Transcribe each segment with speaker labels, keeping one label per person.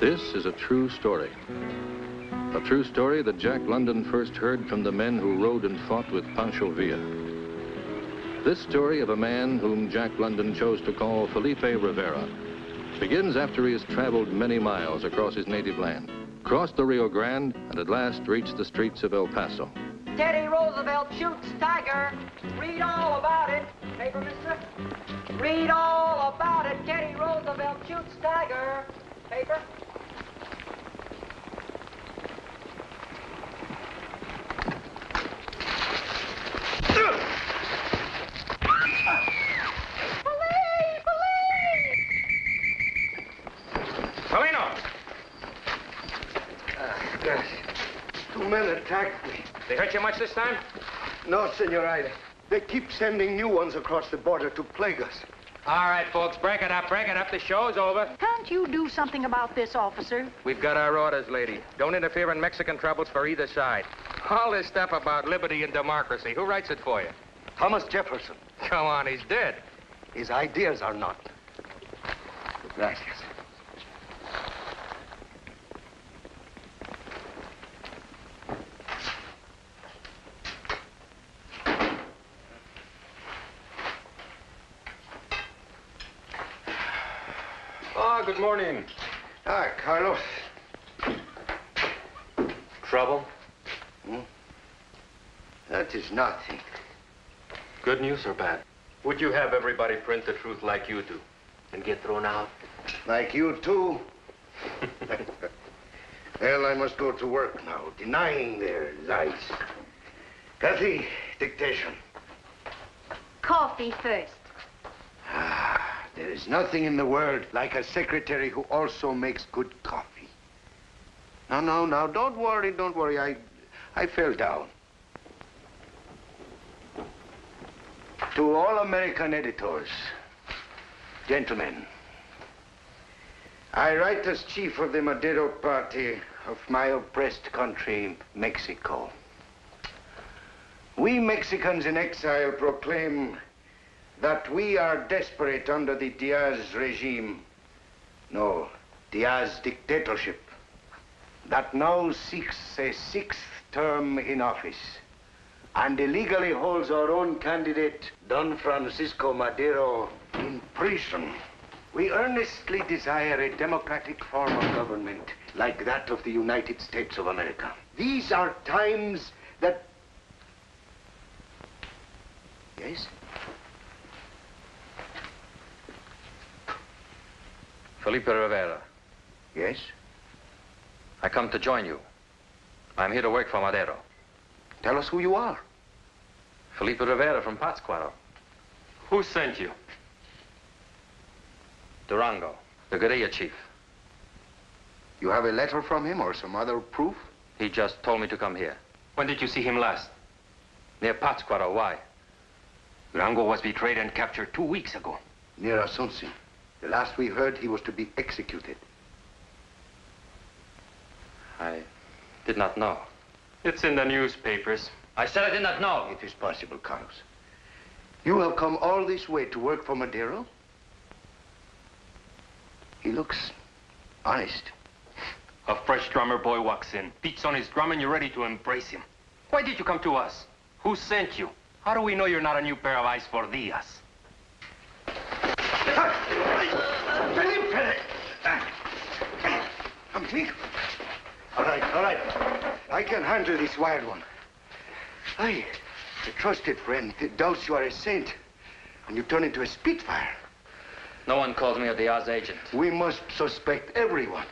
Speaker 1: This is a true story. A true story that Jack London first heard from the men who rode and fought with Pancho Villa. This story of a man whom Jack London chose to call Felipe Rivera begins after he has traveled many miles across his native land, crossed the Rio Grande, and at last reached the streets of El Paso.
Speaker 2: Teddy Roosevelt shoots tiger. Read all about it. Paper, mister? Read all about it. Teddy Roosevelt shoots tiger. Paper?
Speaker 3: Polino!
Speaker 4: Yes. 2 men attacked me.
Speaker 3: They hurt you much this time?
Speaker 4: No, Senor. They keep sending new ones across the border to plague us.
Speaker 3: All right, folks, break it up, break it up. The show's over.
Speaker 5: Can't you do something about this, officer?
Speaker 3: We've got our orders, lady. Don't interfere in Mexican troubles for either side. All this stuff about liberty and democracy, who writes it for you?
Speaker 4: Thomas Jefferson.
Speaker 3: Come on, he's dead.
Speaker 4: His ideas are not. Gracias.
Speaker 6: Ah, good morning.
Speaker 4: Ah, Carlos.
Speaker 6: Trouble?
Speaker 4: That is nothing.
Speaker 6: Good news or bad? Would you have everybody print the truth like you do and get thrown out?
Speaker 4: Like you, too. Well, I must go to work now, denying their lies. Kathy, dictation.
Speaker 5: Coffee first.
Speaker 4: There is nothing in the world like a secretary who also makes good coffee. No, don't worry. I fell down. To all American editors, gentlemen, I write as chief of the Madero party of my oppressed country, Mexico. We Mexicans in exile proclaim that we are desperate under the Diaz regime. No, Diaz dictatorship, that now seeks a 6th term in office and illegally holds our own candidate, Don Francisco Madero, in prison. We earnestly desire a democratic form of government like that of the United States of America. These are times that... Yes?
Speaker 6: Felipe Rivera.
Speaker 4: Yes?
Speaker 6: I come to join you. I'm here to work for Madero.
Speaker 4: Tell us who you are.
Speaker 6: Felipe Rivera from Pátzcuaro. Who sent you? Durango, the guerrilla chief.
Speaker 4: You have a letter from him or some other proof?
Speaker 6: He just told me to come here. When did you see him last? Near Pátzcuaro. Why?
Speaker 3: Durango was betrayed and captured 2 weeks ago.
Speaker 4: Near Asuncion. The last we heard, he was to be executed.
Speaker 6: I did not know.
Speaker 3: It's in the newspapers.
Speaker 6: I said I did not know.
Speaker 4: It is possible, Carlos. You have come all this way to work for Madero? He looks honest.
Speaker 3: A fresh drummer boy walks in, beats on his drum, and you're ready to embrace him. Why did you come to us? Who sent you? How do we know you're not a new pair of eyes for Diaz?
Speaker 4: Come to me. All right. I can handle this wild one. A trusted friend, doubts you are a saint, and you turn into a Spitfire.
Speaker 6: No one calls me a Diaz agent.
Speaker 4: We must suspect everyone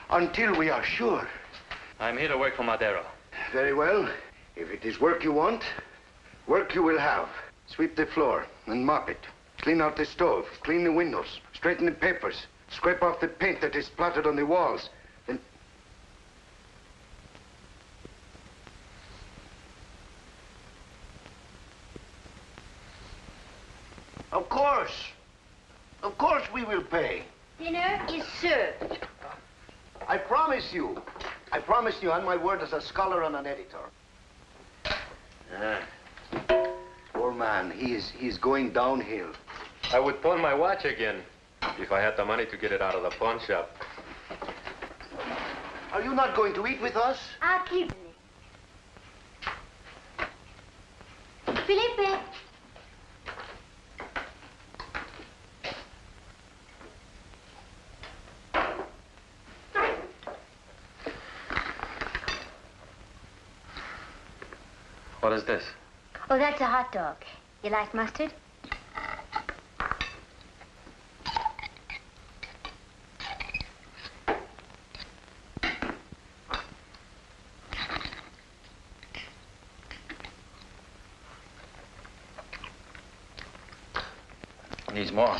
Speaker 4: until we are sure.
Speaker 6: I'm here to work for Madero.
Speaker 4: Very well. If it is work you want, work you will have. Sweep the floor and mop it. Clean out the stove, clean the windows, straighten the papers, scrape off the paint that is splattered on the walls. Then... Of course we will pay.
Speaker 5: Dinner is served.
Speaker 4: I promise you on my word as a scholar and an editor. Poor man, he is going downhill.
Speaker 6: I would pawn my watch again if I had the money to get it out of the pawn shop.
Speaker 4: Are you not going to eat with us?
Speaker 5: I'll keep it. Felipe.
Speaker 6: What is this?
Speaker 5: Oh, that's a hot dog. You like mustard?
Speaker 6: Needs more.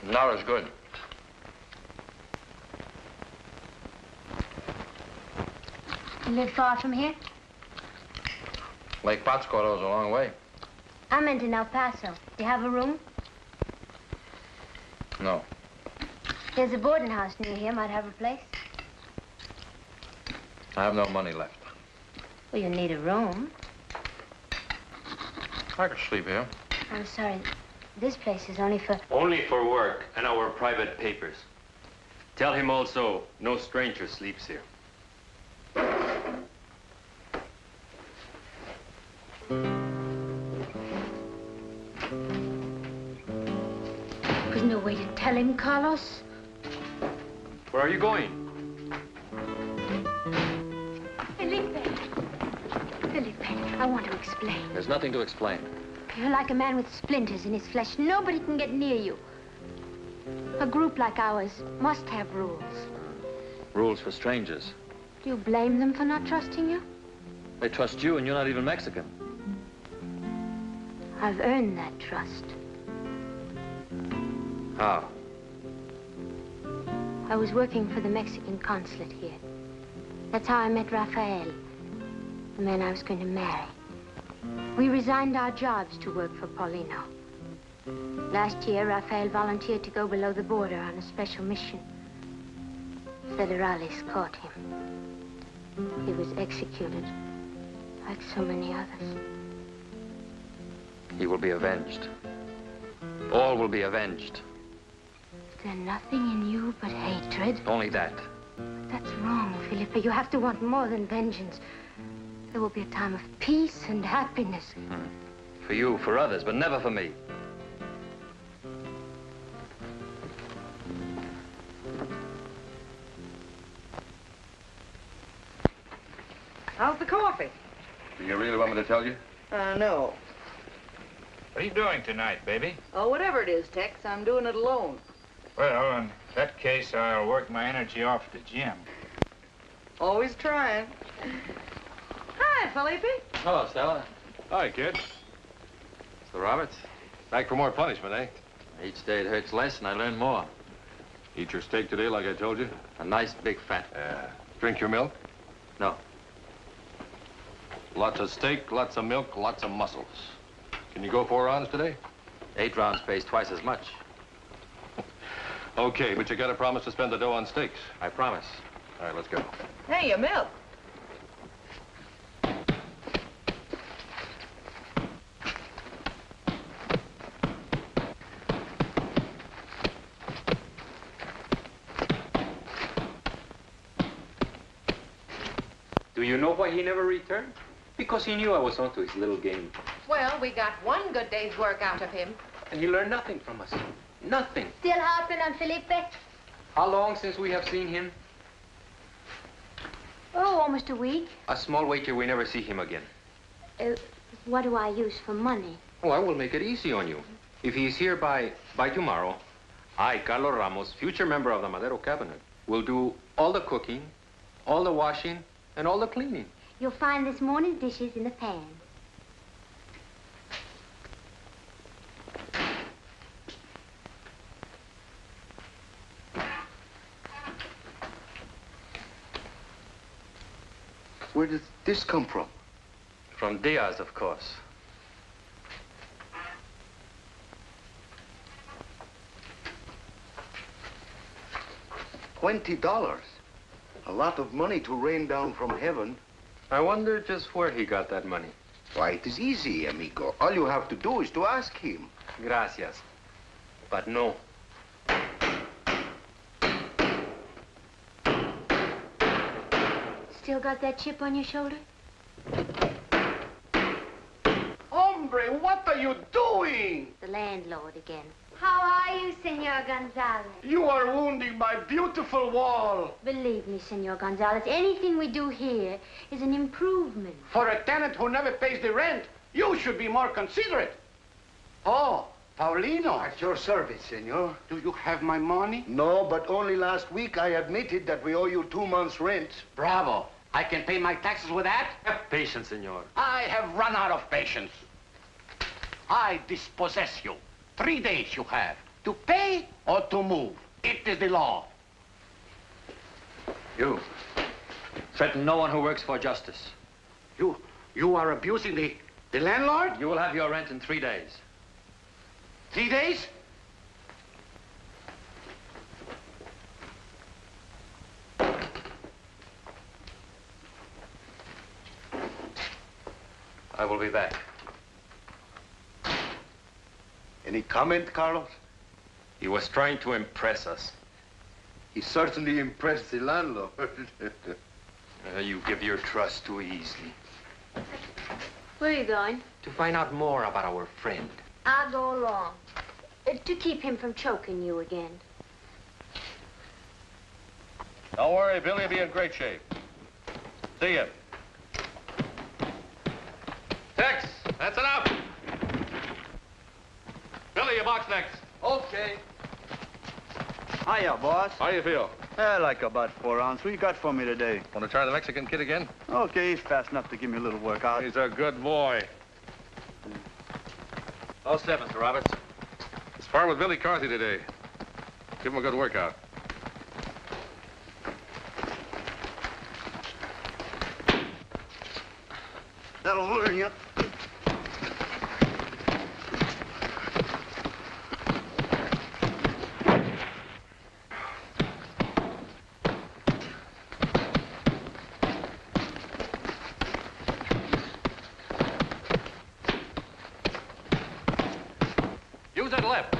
Speaker 6: Not as good.
Speaker 5: You live far from here?
Speaker 6: Lake Pátzcuaro is a long way.
Speaker 5: I meant in El Paso. Do you have a room?
Speaker 6: No.
Speaker 5: There's a boarding house near here. Might have a place.
Speaker 6: I have no money left.
Speaker 5: Well, you need a room.
Speaker 6: I could sleep here.
Speaker 5: I'm sorry. This place is only for...
Speaker 3: Only for work and our private papers. Tell him also, no stranger sleeps here.
Speaker 5: There's no way to tell him, Carlos.
Speaker 3: Where are you going?
Speaker 5: Felipe. Felipe, I want to explain.
Speaker 6: There's nothing to explain.
Speaker 5: You're like a man with splinters in his flesh. Nobody can get near you. A group like ours must have rules.
Speaker 6: Rules for strangers.
Speaker 5: Do you blame them for not trusting you?
Speaker 6: They trust you and you're not even Mexican.
Speaker 5: I've earned that trust.
Speaker 6: How?
Speaker 5: I was working for the Mexican consulate here. That's how I met Rafael, the man I was going to marry. We resigned our jobs to work for Paulino. Last year, Rafael volunteered to go below the border on a special mission. Federales caught him. He was executed, like so many others.
Speaker 6: He will be avenged. All will be avenged.
Speaker 5: Is there nothing in you but hatred?
Speaker 6: Only that.
Speaker 5: That's wrong, Felipe. You have to want more than vengeance. There will be a time of peace and happiness.
Speaker 6: For you, for others, but never for me.
Speaker 2: How's the coffee?
Speaker 1: Do you really want me to tell you?
Speaker 2: No.
Speaker 7: What are you doing tonight, baby?
Speaker 2: Oh, whatever it is, Tex, I'm doing it alone.
Speaker 7: Well, in that case, I'll work my energy off at the gym.
Speaker 2: Always trying. Hi, Felipe.
Speaker 6: Hello, Stella.
Speaker 1: Hi, kid.
Speaker 6: Mr. Roberts.
Speaker 1: Back for more punishment, eh?
Speaker 6: Each day it hurts less and I learn more.
Speaker 1: Eat your steak today like I told you?
Speaker 6: A nice big fat.
Speaker 1: Drink your milk?
Speaker 6: No.
Speaker 1: Lots of steak, lots of milk, lots of muscles. Can you go 4 rounds today?
Speaker 6: 8 rounds pays twice as much.
Speaker 1: Okay, but you gotta promise to spend the dough on steaks.
Speaker 6: I promise.
Speaker 1: All right, let's go.
Speaker 2: Hey, your milk.
Speaker 3: Do you know why he never returned? Because he knew I was onto his little game.
Speaker 8: Well, we got one good day's work out of him.
Speaker 3: And he learned nothing from us. Nothing.
Speaker 5: Still harping on Felipe?
Speaker 3: How long since we have seen him?
Speaker 5: Oh, almost a week.
Speaker 3: A small wager, we never see him again.
Speaker 5: What do I use for money?
Speaker 3: Oh, I will make it easy on you. If he is here by tomorrow, I, Carlos Ramos, future member of the Madero cabinet, will do all the cooking, all the washing, and all the cleaning.
Speaker 5: You'll find this morning's dishes in the pan.
Speaker 4: Where did this come from?
Speaker 6: From Diaz, of course.
Speaker 4: $20. A lot of money to rain down from heaven.
Speaker 3: I wonder just where he got that money.
Speaker 4: Why, it is easy, amigo. All you have to do is to ask him.
Speaker 3: Gracias. But no.
Speaker 5: Still got that chip on your shoulder?
Speaker 4: Hombre, what are you doing?
Speaker 5: The landlord again. How are you, Senor Gonzalez?
Speaker 4: You are wounding my beautiful wall.
Speaker 5: Believe me, Senor Gonzalez, anything we do here is an improvement.
Speaker 9: For a tenant who never pays the rent, you should be more considerate. Oh, Paulino.
Speaker 4: At your service, senor.
Speaker 9: Do you have my money?
Speaker 4: No, but only last week I admitted that we owe you 2 months' rent.
Speaker 9: Bravo. I can pay my taxes with that?
Speaker 3: Have patience, senor.
Speaker 9: I have run out of patience. I dispossess you. 3 days you have to pay or to move. It is the law.
Speaker 6: You threaten no one who works for justice.
Speaker 9: You are abusing the landlord?
Speaker 6: You will have your rent in 3 days.
Speaker 9: 3 days?
Speaker 6: I will be back.
Speaker 4: Any comment, Carlos?
Speaker 3: He was trying to impress us.
Speaker 4: He certainly impressed the landlord.
Speaker 3: You give your trust too easily.
Speaker 5: Where are you going?
Speaker 3: To find out more about our friend.
Speaker 5: I'll go along. To keep him from choking you again.
Speaker 1: Don't worry, Billy will be in great shape. See ya. Tex, that's enough. Billy, your box next.
Speaker 10: Okay. Hiya, boss.
Speaker 1: How do you feel?
Speaker 10: Like about 4 ounces. What you got for me today?
Speaker 1: Want to try the Mexican kid again?
Speaker 10: Okay, he's fast enough to give me a little workout.
Speaker 1: He's a good boy.
Speaker 6: All set, Mr. Roberts.
Speaker 1: Spar with Billy Carthy today. Give him a good workout.
Speaker 10: That'll learn you.
Speaker 1: Use that left.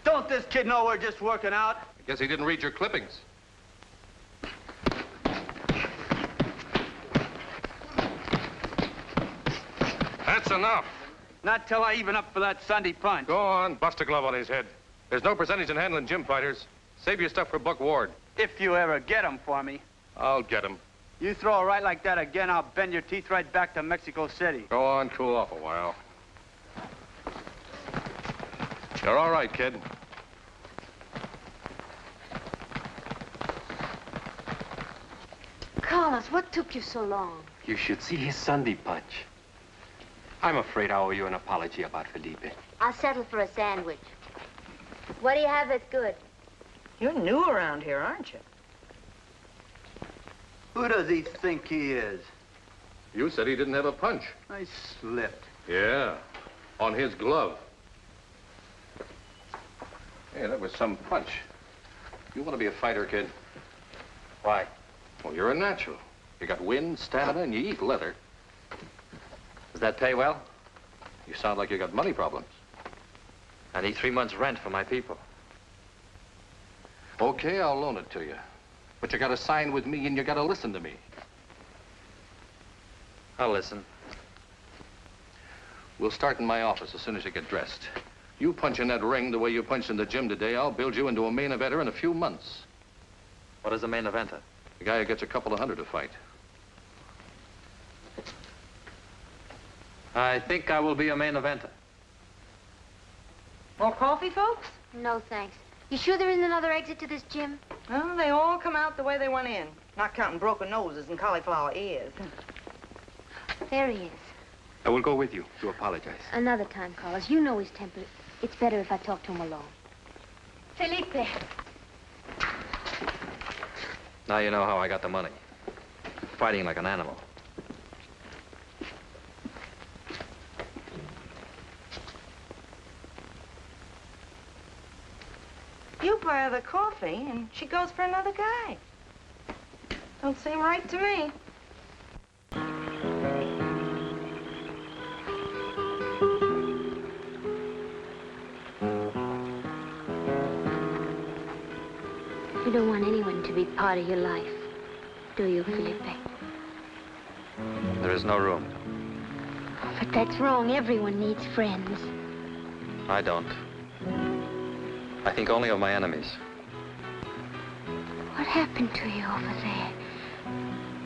Speaker 10: Don't this kid know we're just working out?
Speaker 1: I guess he didn't read your clippings. That's enough.
Speaker 10: Not till I even up for that Sunday punch.
Speaker 1: Go on, bust a glove on his head. There's no percentage in handling gym fighters. Save your stuff for Buck Ward.
Speaker 10: If you ever get him for me.
Speaker 1: I'll get him.
Speaker 10: You throw a right like that again, I'll bend your teeth right back to Mexico City.
Speaker 1: Go on, cool off a while. You're all right, kid.
Speaker 5: Carlos, what took you so long?
Speaker 3: You should see his Sunday punch. I'm afraid I owe you an apology about Felipe.
Speaker 5: I'll settle for a sandwich. What do you have that's good?
Speaker 2: You're new around here, aren't you?
Speaker 10: Who does he think he is?
Speaker 1: You said he didn't have a punch.
Speaker 10: I slipped.
Speaker 1: Yeah, on his glove. Hey, that was some punch. You want to be a fighter, kid?
Speaker 3: Why?
Speaker 1: Well, you're a natural. You got wind, stamina, and you eat leather.
Speaker 6: Does that pay well?
Speaker 1: You sound like you got money problems.
Speaker 6: I need 3 months' rent for my people.
Speaker 1: Okay, I'll loan it to you. But you gotta sign with me and you gotta listen to me.
Speaker 6: I'll listen.
Speaker 1: We'll start in my office as soon as you get dressed. You punch in that ring the way you punched in the gym today, I'll build you into a main eventer in a few months.
Speaker 6: What is the main eventer?
Speaker 1: The guy who gets a couple of hundred to fight.
Speaker 6: I think I will be a main eventer.
Speaker 2: More coffee, folks?
Speaker 5: No, thanks. You sure there isn't another exit to this gym?
Speaker 2: Well, they all come out the way they went in. Not counting broken noses and cauliflower ears.
Speaker 5: There he is.
Speaker 3: I will go with you to apologize.
Speaker 5: Another time, Carlos. You know his temper. It's better if I talk to him alone. Felipe.
Speaker 1: Now you know how I got the money. Fighting like an animal.
Speaker 11: You buy her the coffee, and she goes for another guy. Don't seem right to me.
Speaker 5: You don't want anyone to be part of your life, do you, Felipe?
Speaker 1: There is no room.
Speaker 5: But that's wrong. Everyone needs friends.
Speaker 1: I don't. I think only of my enemies.
Speaker 5: What happened to you over there?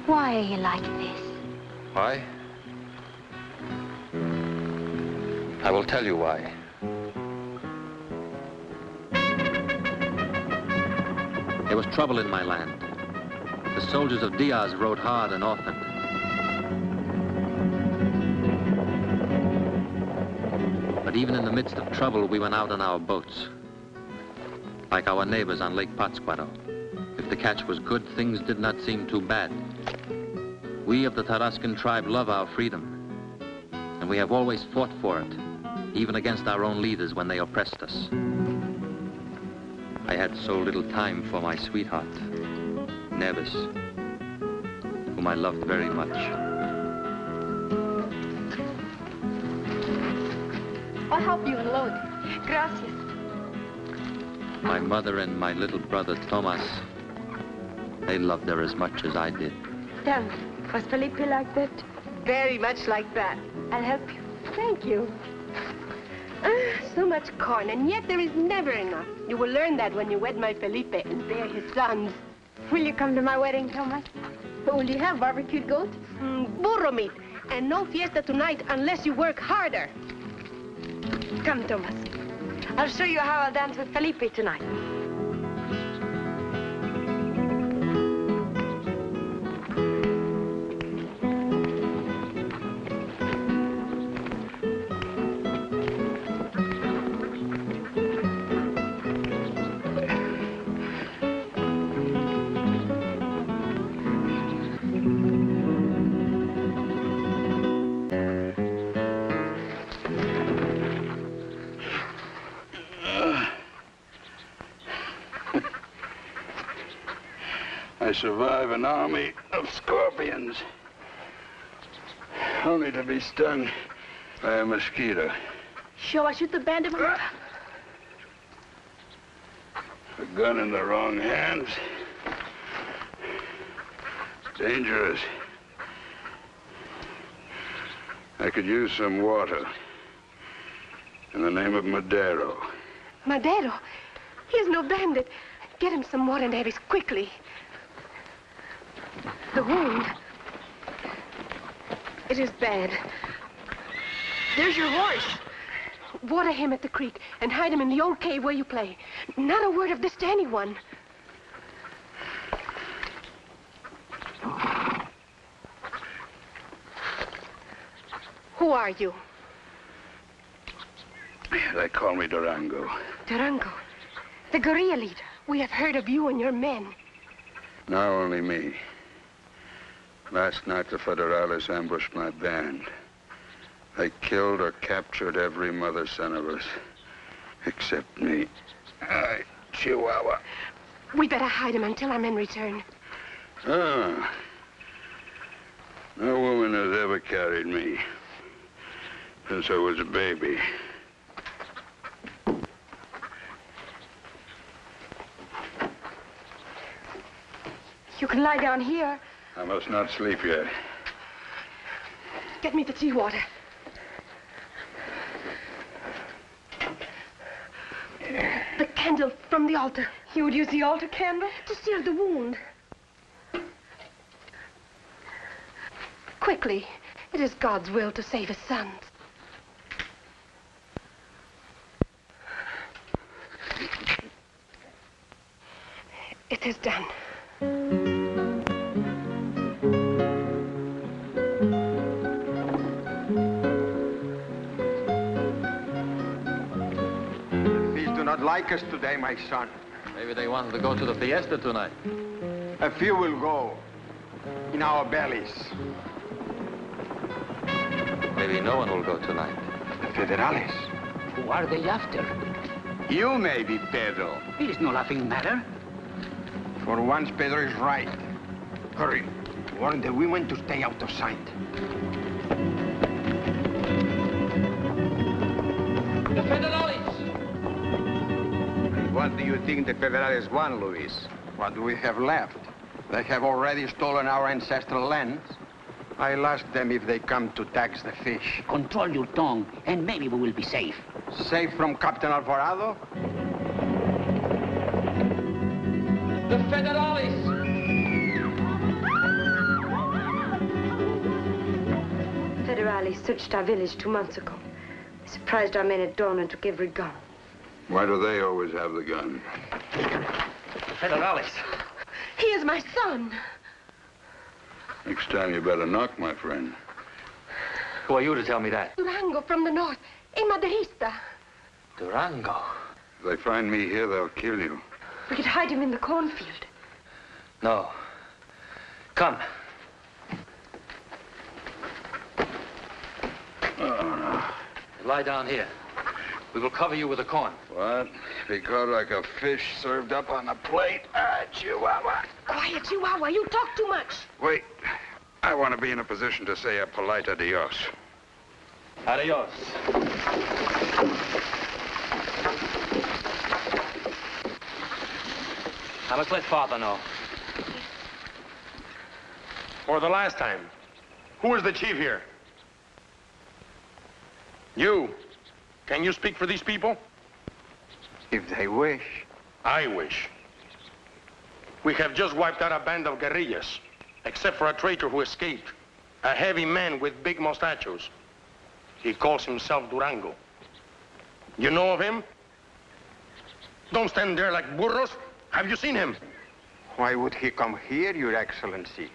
Speaker 5: Why are you like this?
Speaker 1: Why? I will tell you why. There was trouble in my land. The soldiers of Diaz rode hard and often. But even in the midst of trouble, we went out on our boats. Like our neighbors on Lake Pátzcuaro. If the catch was good, things did not seem too bad. We of the Tarascan tribe love our freedom. And we have always fought for it, even against our own leaders when they oppressed us. I had so little time for my sweetheart, Neves, whom I loved very much.
Speaker 8: I'll help you unload. Gracias.
Speaker 1: My mother and my little brother, Tomas, they loved her as much as I did.
Speaker 11: Tell me, was Felipe like that?
Speaker 8: Very much like that.
Speaker 11: I'll help you.
Speaker 8: Thank you. So much corn, and yet there is never enough. You will learn that when you wed my Felipe and bear his sons.
Speaker 11: Will you come to my wedding, Thomas?
Speaker 8: What will you have, barbecued goat? Burro meat. And no fiesta tonight unless you work harder.
Speaker 11: Come, Thomas. I'll show you how I'll dance with Felipe tonight.
Speaker 12: I survive an army of scorpions, only to be stung by a mosquito.
Speaker 8: Shall I shoot the bandit?
Speaker 12: A gun in the wrong hands. Dangerous. I could use some water. In the name of Madero.
Speaker 8: Madero? He is no bandit. Get him some water, Neves, quickly. The wound. It is bad. There's your horse. Water him at the creek and hide him in the old cave where you play. Not a word of this to anyone. Who are you?
Speaker 12: They call me Durango.
Speaker 8: Durango, the guerrilla leader. We have heard of you and your men.
Speaker 12: Now only me. Last night, the Federales ambushed my band. They killed or captured every mother son of us, except me. Chihuahua.
Speaker 8: We better hide him until our men return.
Speaker 12: Ah. No woman has ever carried me since I was a baby.
Speaker 11: You can lie down here.
Speaker 12: I must not sleep yet.
Speaker 8: Get me the tea water. The candle from the altar.
Speaker 11: You would use the altar candle?
Speaker 8: To seal the wound. Quickly. It is God's will to save his sons. It is done.
Speaker 10: These do not like us today, my son.
Speaker 1: Maybe they wanted to go to the fiesta tonight.
Speaker 13: A few will go in our bellies.
Speaker 1: Maybe no one will go tonight.
Speaker 13: The Federales.
Speaker 9: Who are they after?
Speaker 13: You maybe, Pedro.
Speaker 9: It is no laughing matter.
Speaker 13: For once, Pedro is right. Hurry. Warn the women to stay out of sight.
Speaker 9: The Federales!
Speaker 13: And what do you think the Federales want, Luis? What do we have left? They have already stolen our ancestral lands. I'll ask them if they come to tax the fish.
Speaker 9: Control your tongue, and maybe we will be safe.
Speaker 13: Safe from Captain Alvarado?
Speaker 9: The Federales!
Speaker 14: Federales searched our village 2 months ago. They surprised our men at dawn and took every gun.
Speaker 12: Why do they always have the gun?
Speaker 9: Federales.
Speaker 8: He is my son.
Speaker 12: Next time you better knock, my friend.
Speaker 3: Who are you to tell me that?
Speaker 8: Durango from the north, a Maderista.
Speaker 3: Durango.
Speaker 12: If they find me here, they'll kill you.
Speaker 14: We could hide him in the cornfield.
Speaker 3: No. Come. Lie down here. We will cover you with the corn.
Speaker 12: What? Be caught like a fish served up on a plate? Ah, Chihuahua.
Speaker 8: Quiet, Chihuahua. You talk too much.
Speaker 12: Wait. I want to be in a position to say a polite adios.
Speaker 3: Adios. I must let Father know.
Speaker 6: For the last time, who is the chief here? You. Can you speak for these people?
Speaker 13: If they wish.
Speaker 6: I wish. We have just wiped out a band of guerrillas, except for a traitor who escaped. A heavy man with big mustachios. He calls himself Durango. You know of him? Don't stand there like burros. Have you seen him?
Speaker 13: Why would he come here, Your Excellency?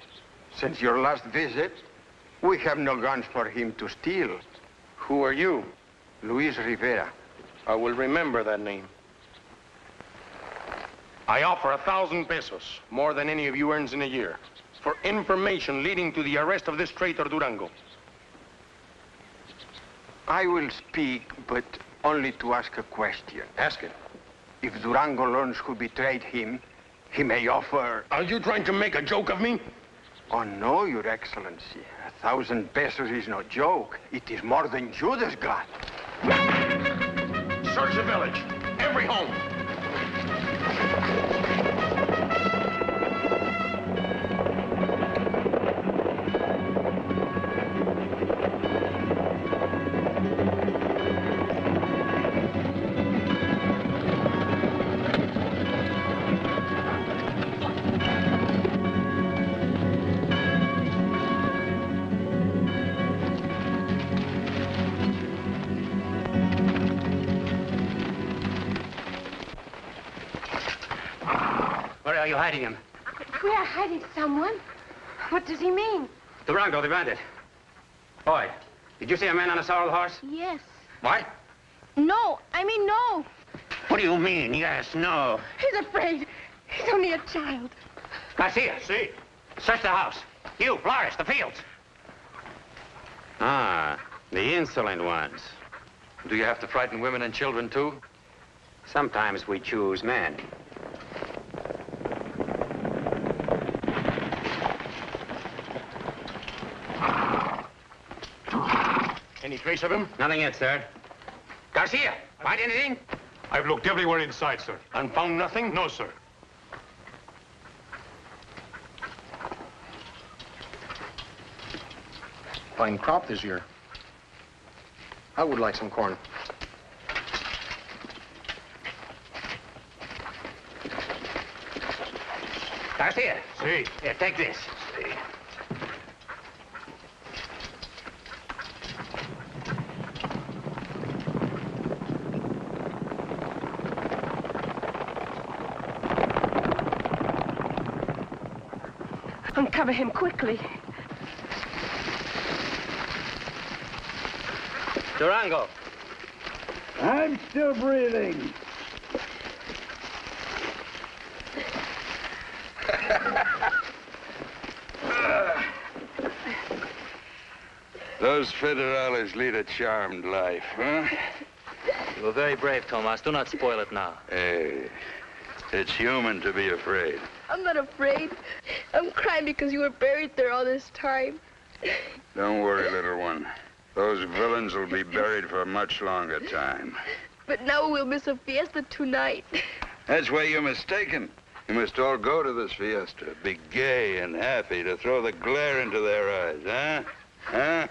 Speaker 13: Since your last visit, we have no guns for him to steal.
Speaker 6: Who are you?
Speaker 13: Luis Rivera.
Speaker 6: I will remember that name. I offer 1,000 pesos, more than any of you earns in a year, for information leading to the arrest of this traitor Durango.
Speaker 13: I will speak, but only to ask a question.
Speaker 6: Ask it.
Speaker 13: If Durango learns who betrayed him, he may offer...
Speaker 6: Are you trying to make a joke of me?
Speaker 13: Oh, no, Your Excellency. 1,000 pesos is no joke. It is more than Judas got.
Speaker 6: Search the village. Every home.
Speaker 9: Where are you hiding him?
Speaker 8: We are hiding someone. What does he mean?
Speaker 9: Durango, the bandit. Boy, did you see a man on a sorrel horse?
Speaker 8: Yes.
Speaker 9: What?
Speaker 8: No, I mean no.
Speaker 9: What do you mean, yes, no?
Speaker 8: He's afraid. He's only a child.
Speaker 9: Garcia. See. Search the house. You, Flores, the fields.
Speaker 3: Ah, the insolent ones. Do you have to frighten women and children, too?
Speaker 9: Sometimes we choose men.
Speaker 6: Any trace of him?
Speaker 9: Nothing yet, sir. Garcia, find anything?
Speaker 15: I've looked everywhere inside, sir.
Speaker 6: And found nothing?
Speaker 15: No, sir.
Speaker 6: Fine crop this year. I would like some corn.
Speaker 9: Garcia.
Speaker 15: See.
Speaker 9: Here, take this.
Speaker 15: See.
Speaker 8: Uncover him quickly.
Speaker 9: Durango.
Speaker 16: I'm still breathing.
Speaker 12: Those federales lead a charmed life, huh?
Speaker 17: You were very brave, Tomas. Do not spoil it now.
Speaker 12: Hey, it's human to be afraid.
Speaker 18: I'm not afraid. I'm crying because you were buried there all this time.
Speaker 12: Don't worry, little one. Those villains will be buried for a much longer time.
Speaker 18: But now we'll miss a fiesta tonight.
Speaker 12: That's where you're mistaken. You must all go to this fiesta, be gay and happy, to throw the glare into their eyes, huh? Huh?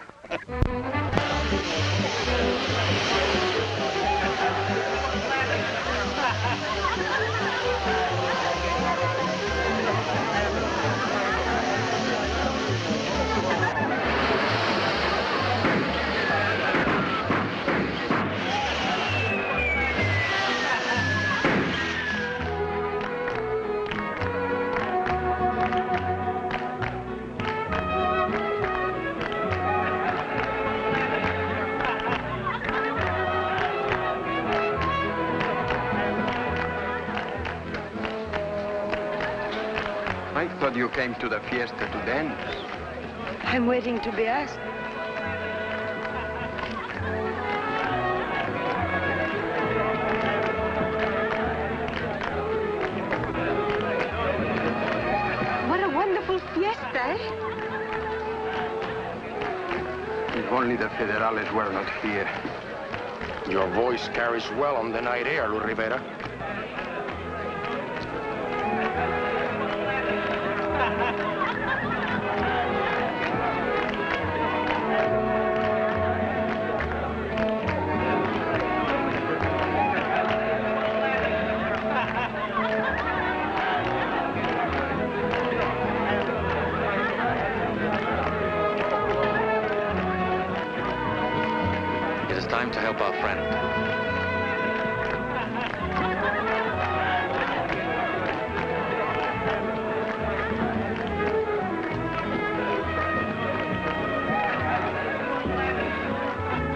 Speaker 13: I thought you came to the fiesta to dance.
Speaker 14: I'm waiting to be asked.
Speaker 8: What a wonderful fiesta, eh?
Speaker 13: If only the federales were not here.
Speaker 6: Your voice carries well on the night air, Lu Rivera.
Speaker 17: It is time to help our friend.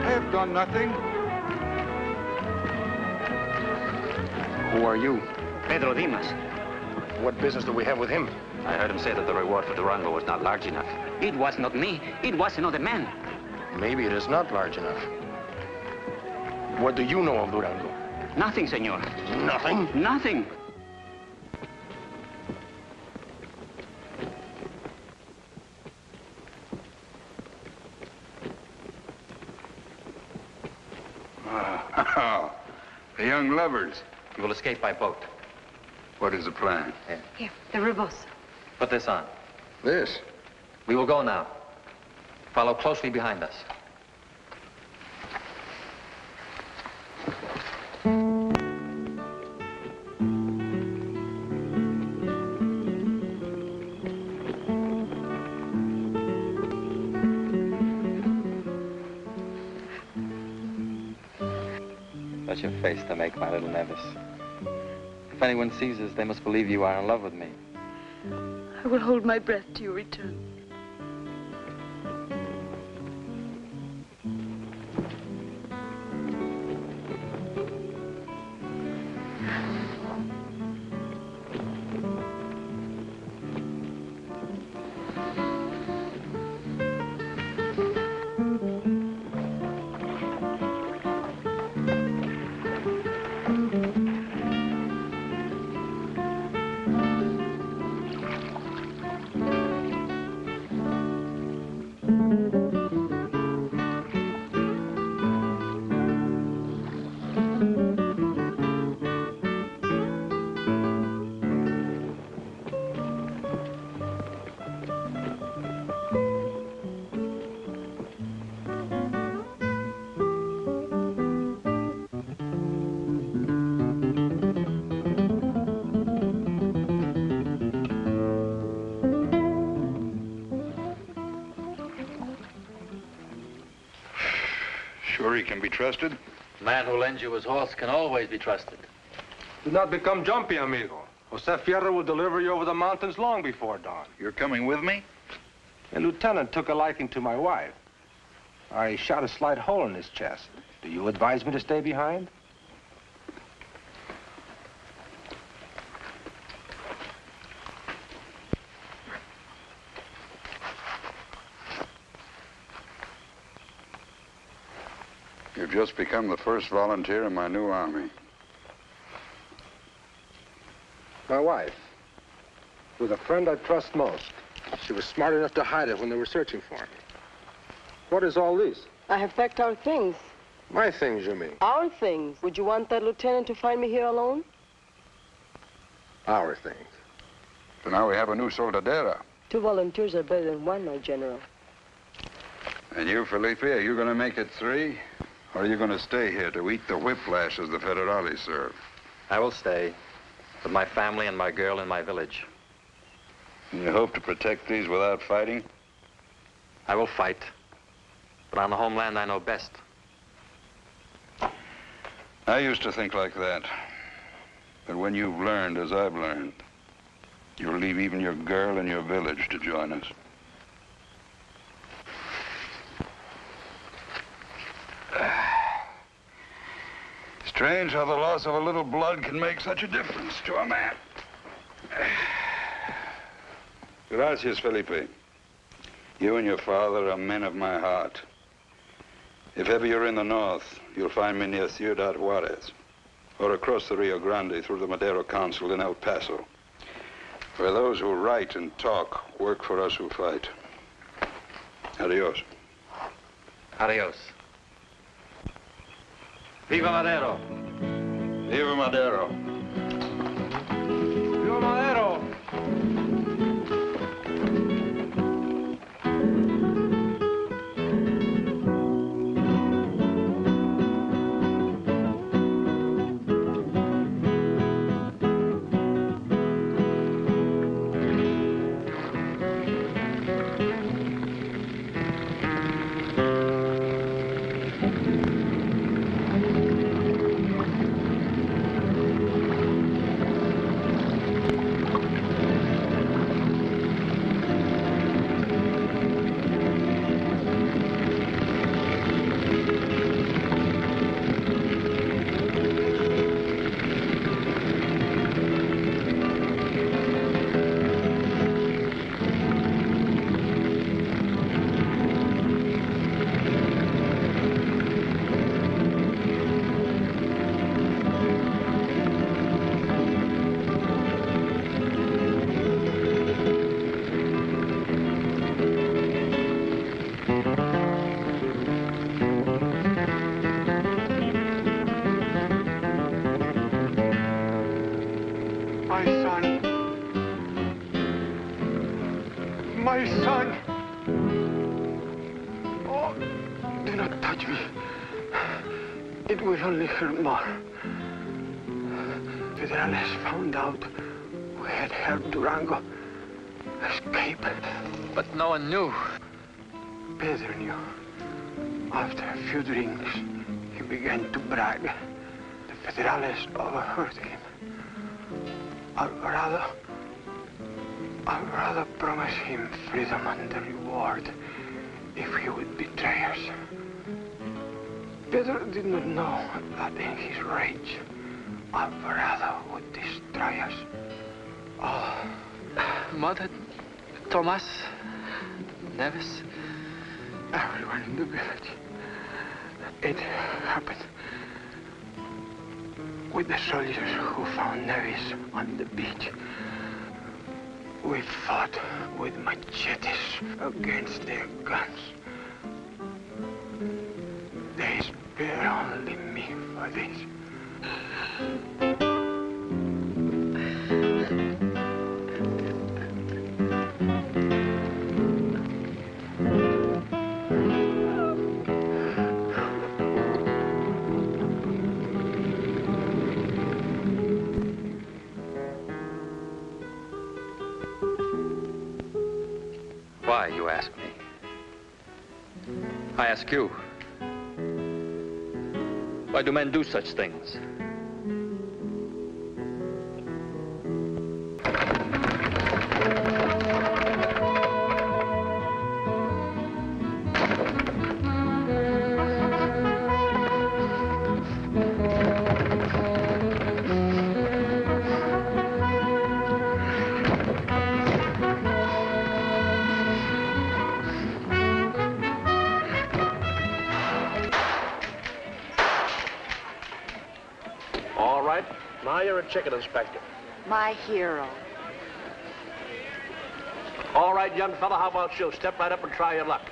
Speaker 10: I have done nothing.
Speaker 6: Who are you?
Speaker 9: Pedro Dimas.
Speaker 6: What business do we have with him?
Speaker 9: I heard him say that the reward for Durango was not large enough. It was not me. It was another man.
Speaker 6: Maybe it is not large enough. What do you know of Durango?
Speaker 9: Nothing, senor.
Speaker 6: Nothing?
Speaker 9: Nothing.
Speaker 12: Oh, the young lovers.
Speaker 17: You will escape by boat.
Speaker 12: What is the plan?
Speaker 14: Here, the ribos.
Speaker 17: Put this on.
Speaker 12: This?
Speaker 17: We will go now. Follow closely behind us. Such a face to make, my little Nevis. If anyone sees us, they must believe you are in love with me.
Speaker 18: I will hold my breath till you return.
Speaker 12: Sure he can be trusted?
Speaker 17: Man who lends you his horse can always be trusted.
Speaker 6: Do not become jumpy, amigo. Jose Fierro will deliver you over the mountains long before dawn.
Speaker 12: You're coming with me?
Speaker 6: The lieutenant took a liking to my wife. I shot a slight hole in his chest. Do you advise me to stay behind?
Speaker 12: just become the first volunteer in my new army.
Speaker 19: My wife. With a friend I trust most. She was smart enough to hide it when they were searching for me. What is all this?
Speaker 8: I have packed our things.
Speaker 19: My things, you mean?
Speaker 8: Our things. Would you want that lieutenant to find me here alone?
Speaker 19: Our things.
Speaker 12: So now we have a new soldadera.
Speaker 8: 2 volunteers are better than 1, my general.
Speaker 12: And you, Felipe, are you going to make it 3? Or are you going to stay here to eat the whiplashes the Federales serve?
Speaker 17: I will stay with my family and my girl in my village.
Speaker 12: And you hope to protect these without fighting?
Speaker 17: I will fight, but on the homeland I know best.
Speaker 12: I used to think like that. But when you've learned, as I've learned, you'll leave even your girl and your village to join us. Strange how the loss of a little blood can make such a difference to a man. Gracias, Felipe. You and your father are men of my heart. If ever you're in the north, you'll find me near Ciudad Juarez, or across the Rio Grande through the Madero Consul in El Paso, where those who write and talk work for us who fight. Adios.
Speaker 17: Adios. Viva Madero!
Speaker 12: Viva Madero!
Speaker 19: Viva Madero!
Speaker 6: My son! Oh, do not touch me. It will only hurt more. Federales found out we had helped Durango escape.
Speaker 17: But no one knew.
Speaker 6: Pedro knew. After a few drinks, he began to brag. The Federales overheard him. I'd rather promise him freedom and the reward if he would betray us. Pedro did not know that in his rage, Alvarado would destroy us. Oh,
Speaker 17: Mother, Tomas, Neves,
Speaker 6: everyone in the village. It happened with the soldiers who found Neves on the beach. We fought with machetes against their guns. They spare only me for this.
Speaker 17: Why, you ask me? I ask you. Why do men do such things?
Speaker 20: All right. Now you're a chicken inspector.
Speaker 11: My hero.
Speaker 20: All right, young fella, how about you? Step right up and try your luck.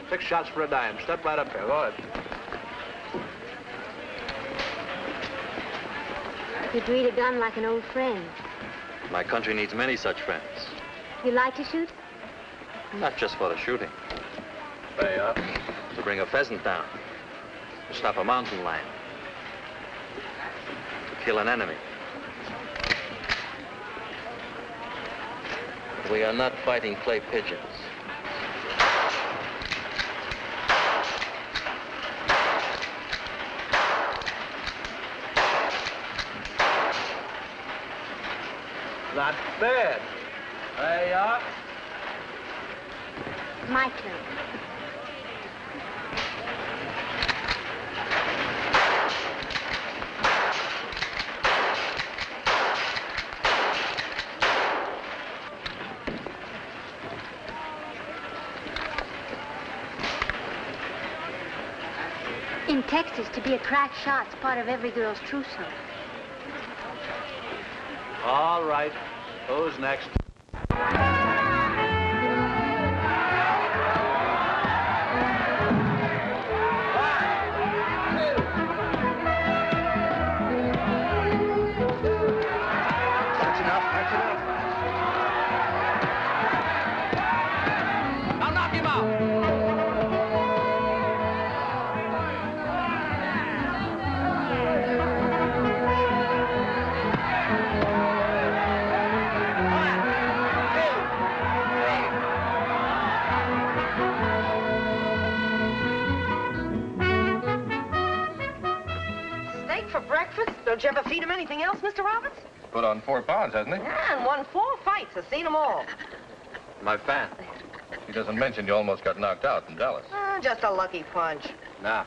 Speaker 20: 6 shots for a dime. Step right up there. Go ahead.
Speaker 5: You treat a gun like an old friend.
Speaker 17: My country needs many such friends.
Speaker 5: You like to shoot?
Speaker 17: Not just for the shooting.
Speaker 20: There you are.
Speaker 17: To bring a pheasant down. To stop a mountain lion. To kill an enemy. We are not fighting clay pigeons.
Speaker 20: Not bad. There you are.
Speaker 5: My turn. In Texas, to be a crack shot's part of every girl's trousseau.
Speaker 20: All right. Who's next?
Speaker 9: Now knock him out.
Speaker 11: Steak for breakfast? Don't you ever feed him anything else, Mr. Roberts?
Speaker 1: Put on 4 pounds, hasn't he?
Speaker 11: Yeah, and won 4 fights. I've seen them all.
Speaker 17: My fan.
Speaker 1: He doesn't mention you almost got knocked out in Dallas.
Speaker 11: Just a lucky punch.
Speaker 17: Nah.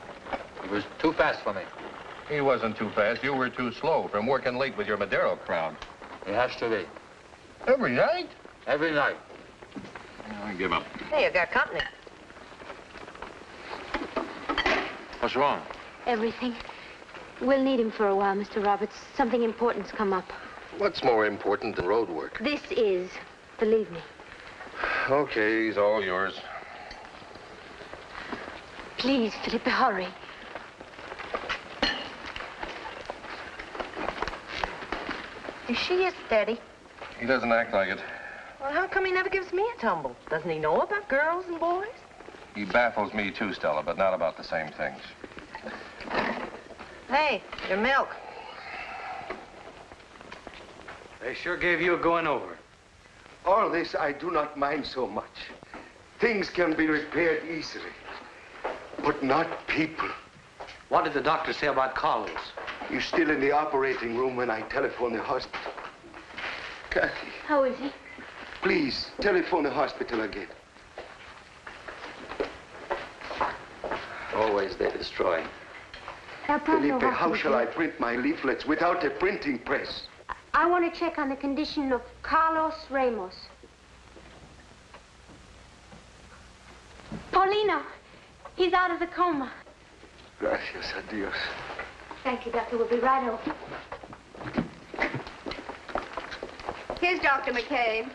Speaker 17: It was too fast for me.
Speaker 1: He wasn't too fast. You were too slow from working late with your Madero crowd.
Speaker 17: It has to be.
Speaker 1: Every night?
Speaker 17: Every night.
Speaker 1: I give up.
Speaker 11: Hey, you got company.
Speaker 17: What's wrong?
Speaker 5: Everything. We'll need him for a while, Mr. Roberts. Something important's come up.
Speaker 1: What's more important than road work?
Speaker 5: This is, believe me.
Speaker 1: Okay, he's all yours.
Speaker 5: Please, Felipe, hurry.
Speaker 11: Is she as steady?
Speaker 1: He doesn't act like it.
Speaker 11: Well, how come he never gives me a tumble? Doesn't he know about girls and boys?
Speaker 1: He baffles me too, Stella, but not about the same things.
Speaker 11: Hey, your milk.
Speaker 13: They sure gave you a going over.
Speaker 4: All this I do not mind so much. Things can be repaired easily, but not people.
Speaker 13: What did the doctor say about Carlos?
Speaker 4: He's still in the operating room when I telephone the hospital. Kathy,
Speaker 5: How is he?
Speaker 4: please, telephone the hospital again.
Speaker 17: Always they destroy.
Speaker 4: Felipe, how shall I print my leaflets without a printing press?
Speaker 5: I want to check on the condition of Carlos Ramos. Paulino, he's out of the coma.
Speaker 4: Gracias a Dios.
Speaker 5: Thank you, Doctor. We'll be right over.
Speaker 18: Here's Dr. McCabe.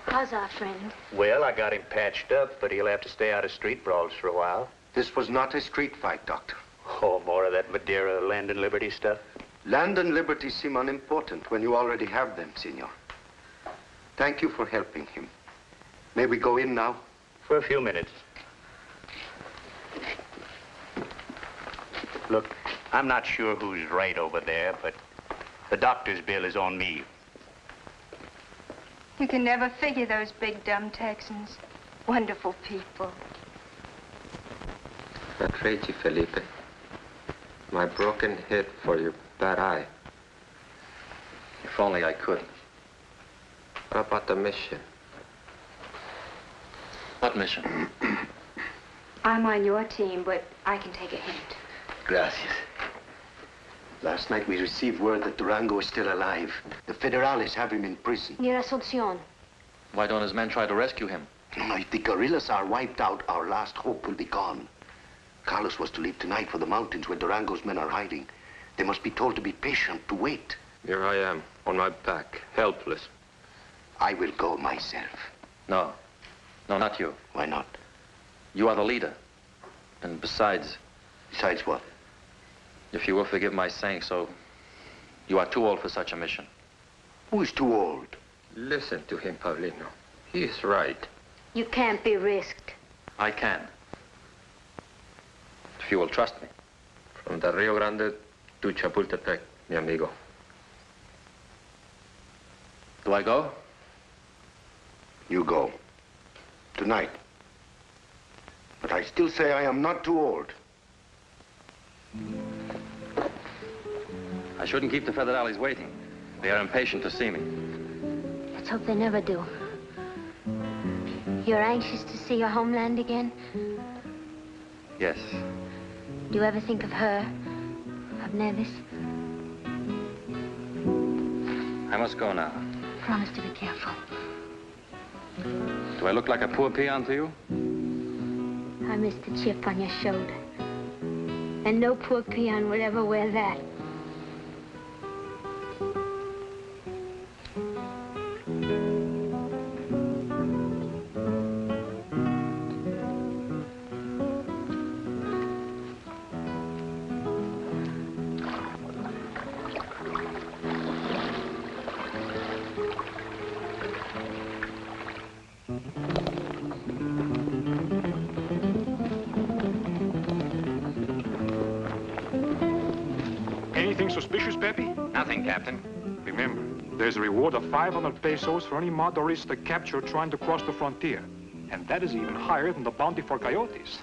Speaker 5: How's our friend?
Speaker 7: Well, I got him patched up, but he'll have to stay out of street brawls for a while.
Speaker 4: This was not a street fight, Doctor.
Speaker 7: Oh, more of that Madeira land and liberty stuff?
Speaker 4: Land and liberty seem unimportant when you already have them, Senor. Thank you for helping him. May we go in now?
Speaker 7: For a few minutes. Look, I'm not sure who's right over there, but the doctor's bill is on me.
Speaker 18: You can never figure those big, dumb Texans. Wonderful people.
Speaker 21: I trade you, Felipe. My broken head for your bad eye.
Speaker 17: If only I could.
Speaker 21: What about the mission?
Speaker 17: What mission?
Speaker 14: I'm on your team, but I can take a hint.
Speaker 4: Gracias. Last night we received word that Durango is still alive. The Federales have him in prison.
Speaker 5: Near Asuncion.
Speaker 17: Why don't his men try to rescue him?
Speaker 4: If the guerrillas are wiped out, our last hope will be gone. Carlos was to leave tonight for the mountains where Durango's men are hiding. They must be told to be patient, to wait.
Speaker 21: Here I am, on my back, helpless.
Speaker 4: I will go myself.
Speaker 17: No. No, not you.
Speaker 4: Why not?
Speaker 17: You are the leader. And besides...
Speaker 4: Besides what?
Speaker 17: If you will forgive my saying so, you are too old for such a mission.
Speaker 4: Who is too old?
Speaker 21: Listen to him, Paulino. He is right.
Speaker 5: You can't be risked.
Speaker 17: I can. If you will trust me.
Speaker 21: From the Rio Grande to Chapultepec, mi amigo.
Speaker 17: Do I go?
Speaker 4: You go. Tonight. But I still say I am not too old.
Speaker 17: I shouldn't keep the Federales waiting. They are impatient to see me.
Speaker 5: Let's hope they never do. You're anxious to see your homeland again?
Speaker 17: Yes.
Speaker 5: Do you ever think of her? Of Nevis?
Speaker 17: I must go now.
Speaker 5: Promise to be careful.
Speaker 17: Do I look like a poor peon to you?
Speaker 5: I miss the chip on your shoulder. And no poor peon would ever wear that.
Speaker 15: Anything suspicious, Pepe?
Speaker 7: Nothing, Captain.
Speaker 15: Remember, there's a reward of 500 pesos for any Madurista captured trying to cross the frontier. And that is even higher than the bounty for coyotes.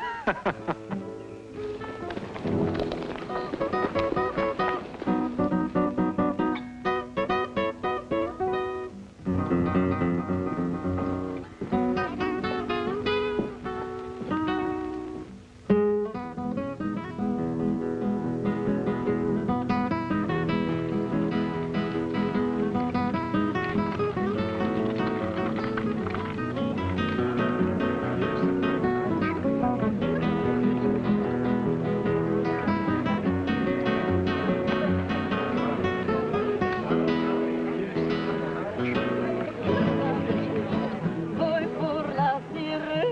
Speaker 2: Voy por la sierra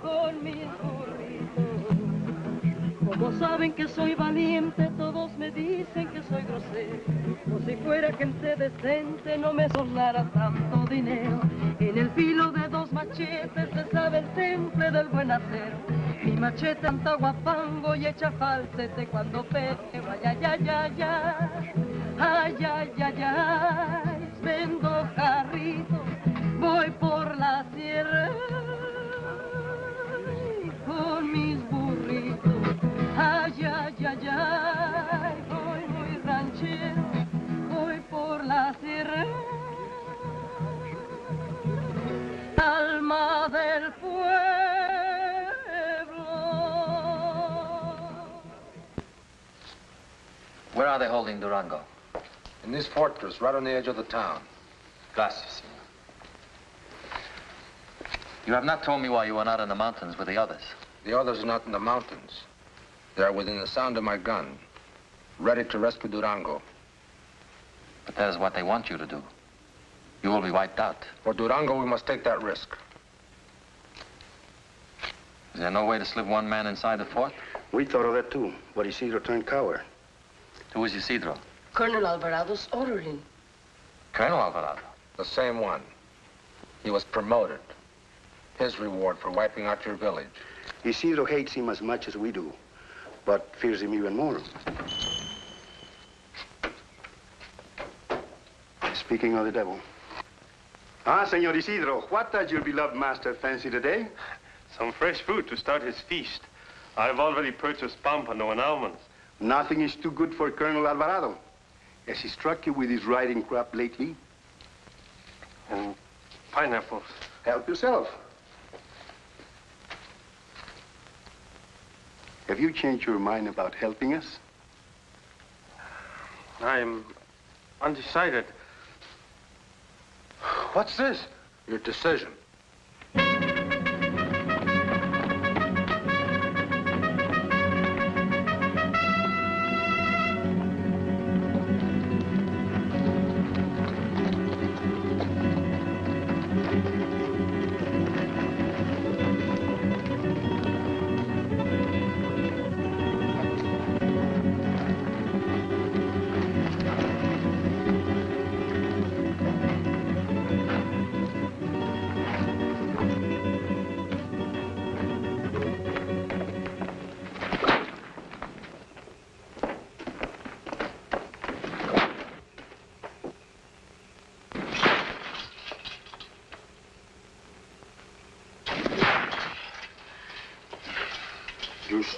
Speaker 2: con mis burritos. Como saben que soy valiente, todos me dicen que soy grosero. Como si fuera gente decente, no me sonara tanto dinero. En el filo de dos machetes se sabe el temple del buen acero. Mi machete antahuapango y echa falsete cuando pego. Ay, ay, ay, ay, ay. Ay, ay, ay, ay, vendo jarritos, voy por la sierra con mis burritos. Ay, ay, ay, ay, voy muy ranchero, voy por la sierra. Alma del pueblo.
Speaker 17: Where are they holding Durango?
Speaker 19: In this fortress, right on the edge of the town.
Speaker 17: Gracias. You have not told me why you were not in the mountains with the others.
Speaker 19: The others are not in the mountains. They are within the sound of my gun, ready to rescue Durango.
Speaker 17: But that is what they want you to do. You will be wiped out.
Speaker 19: For Durango, we must take that risk.
Speaker 17: Is there no way to slip one man inside the fort?
Speaker 4: We thought of that too, but Isidro turned coward.
Speaker 17: Who is Isidro?
Speaker 8: Colonel Alvarado's orderly.
Speaker 17: Colonel Alvarado.
Speaker 19: The same one. He was promoted. His reward for wiping out your village.
Speaker 4: Isidro hates him as much as we do, but fears him even more. Speaking of the devil.
Speaker 22: Ah, Senor Isidro, what does your beloved master fancy today?
Speaker 6: Some fresh food to start his feast. I've already purchased pampano and almonds.
Speaker 22: Nothing is too good for Colonel Alvarado. Has he struck you with his riding crop lately?
Speaker 6: And pineapples.
Speaker 22: Help yourself. Have you changed your mind about helping us?
Speaker 6: I'm undecided.
Speaker 19: What's this? Your decision.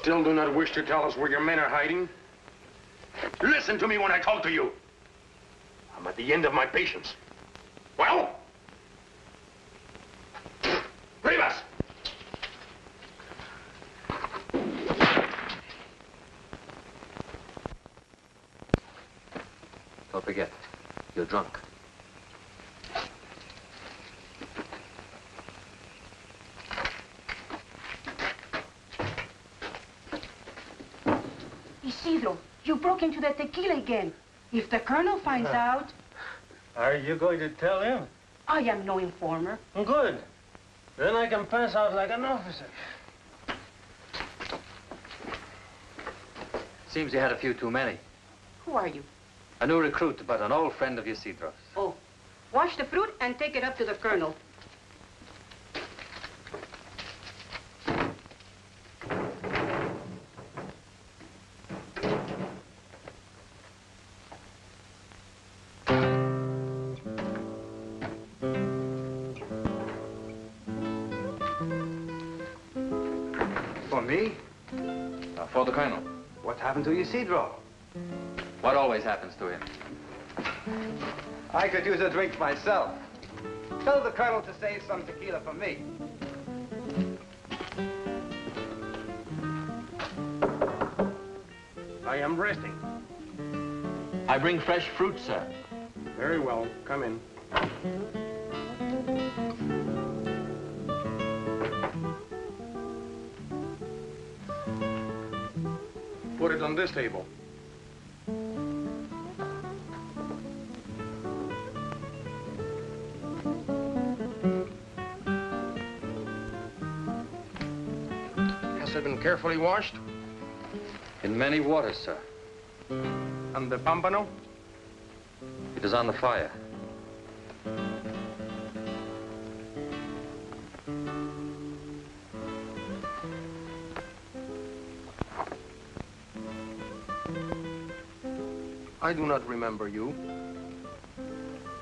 Speaker 6: still do not wish to tell us where your men are hiding? Listen to me when I talk to you. I'm at the end of my patience. Well? Rivas!
Speaker 1: Don't forget, you're drunk.
Speaker 3: Isidro, you broke into the tequila again. If the colonel finds out...
Speaker 16: Are you going to tell him?
Speaker 3: I am no informer.
Speaker 16: Good. Then I can pass out like an officer.
Speaker 1: Seems you had a few too many.
Speaker 3: Who are you?
Speaker 1: A new recruit, but an old friend of Isidro's.
Speaker 3: Oh, wash the fruit and take it up to the colonel.
Speaker 16: For me?
Speaker 1: For the colonel.
Speaker 16: What happened to Isidro?
Speaker 1: What always happens to him?
Speaker 10: I could use a drink myself. Tell the colonel to save some tequila for me.
Speaker 6: I am resting.
Speaker 1: I bring fresh fruit, sir.
Speaker 6: Very well. Come in. Put it on this table. Has it been carefully washed?
Speaker 1: In many waters, sir.
Speaker 6: And the pampano?
Speaker 1: It is on the fire.
Speaker 6: I do not remember you.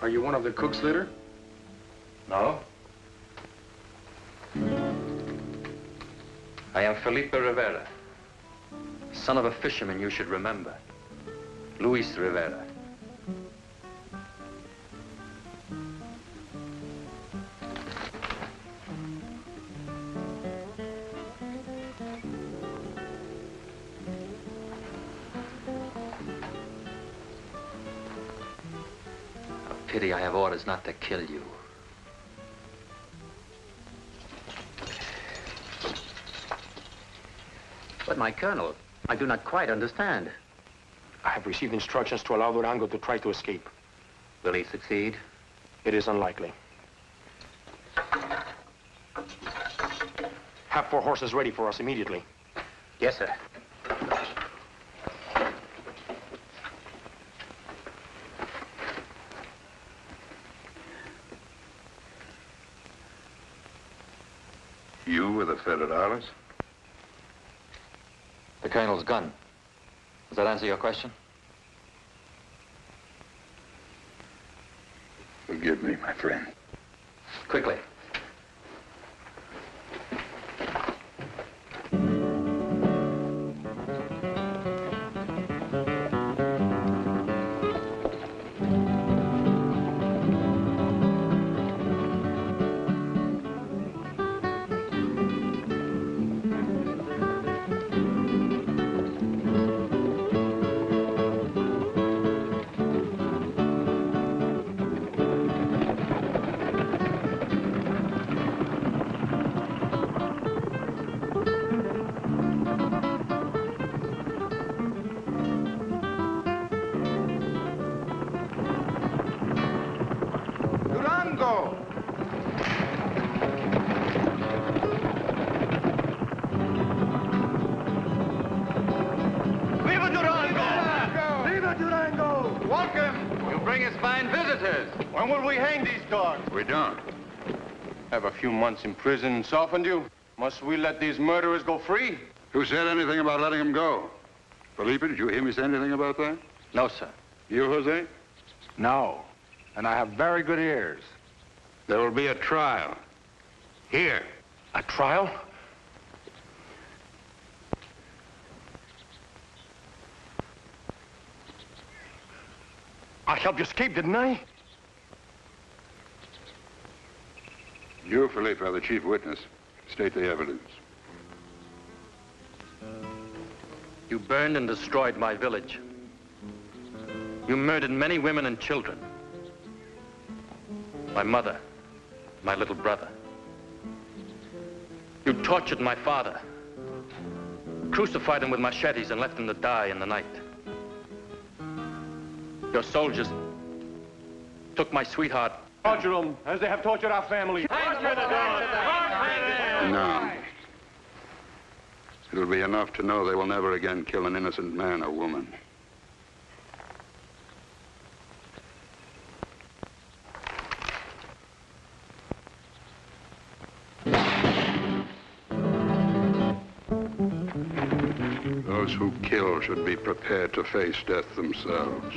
Speaker 6: Are you one of the cook's litter?
Speaker 1: No. I am Felipe Rivera, son of a fisherman you should remember, Luis Rivera. Pity I have orders not to kill you.
Speaker 9: But my colonel, I do not quite understand.
Speaker 6: I have received instructions to allow Durango to try to escape.
Speaker 9: Will he succeed?
Speaker 6: It is unlikely. Have 4 horses ready for us immediately.
Speaker 9: Yes, sir.
Speaker 12: You were the Federales?
Speaker 1: The colonel's gun. Does that answer your question?
Speaker 12: Forgive me, my friend.
Speaker 1: Quickly.
Speaker 4: Durango!
Speaker 10: Viva Durango! Viva Durango! Welcome!
Speaker 12: You bring us fine visitors.
Speaker 22: When will we hang these dogs?
Speaker 12: We don't.
Speaker 22: Have a few months in prison softened you? Must we let these murderers go free?
Speaker 12: Who said anything about letting him go? Felipe, did you hear me say anything about that?
Speaker 1: No, sir.
Speaker 12: You, Jose?
Speaker 22: No. And I have very good ears.
Speaker 12: There will be a trial. Here.
Speaker 6: A trial? I helped you escape, didn't I?
Speaker 12: You, Felipe, are the chief witness. State the evidence.
Speaker 7: You burned and destroyed my village. You murdered many women and children. My mother, my little brother. You tortured my father. Crucified him with machetes and left him to die in the night. Your soldiers took my sweetheart.
Speaker 6: Torture them as they have tortured our family.
Speaker 12: No. It'll be enough to know they will never again kill an innocent man or woman. Those who kill should be prepared to face death themselves.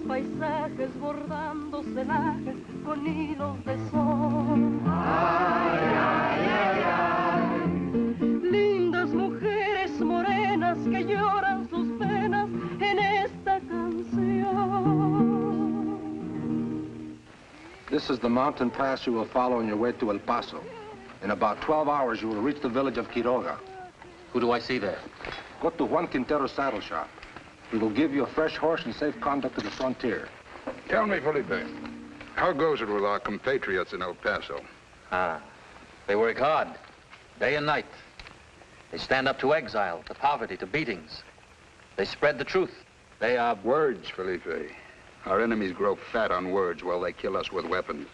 Speaker 2: Paisajes bordando celajes con hilos de sol. Ay, ay, ay, ay. Lindas mujeres morenas que lloran sus penas en esta canción.
Speaker 19: This is the mountain pass you will follow on your way to El Paso. In about 12 hours, you will reach the village of Quiroga.
Speaker 7: Who do I see there?
Speaker 19: Go to Juan Quintero's saddle shop. He will give you a fresh horse and safe conduct to the frontier.
Speaker 12: Tell me, Felipe, how goes it with our compatriots in El Paso?
Speaker 7: They work hard, day and night. They stand up to exile, to poverty, to beatings. They spread the truth.
Speaker 12: They are words, Felipe. Our enemies grow fat on words while they kill us with weapons.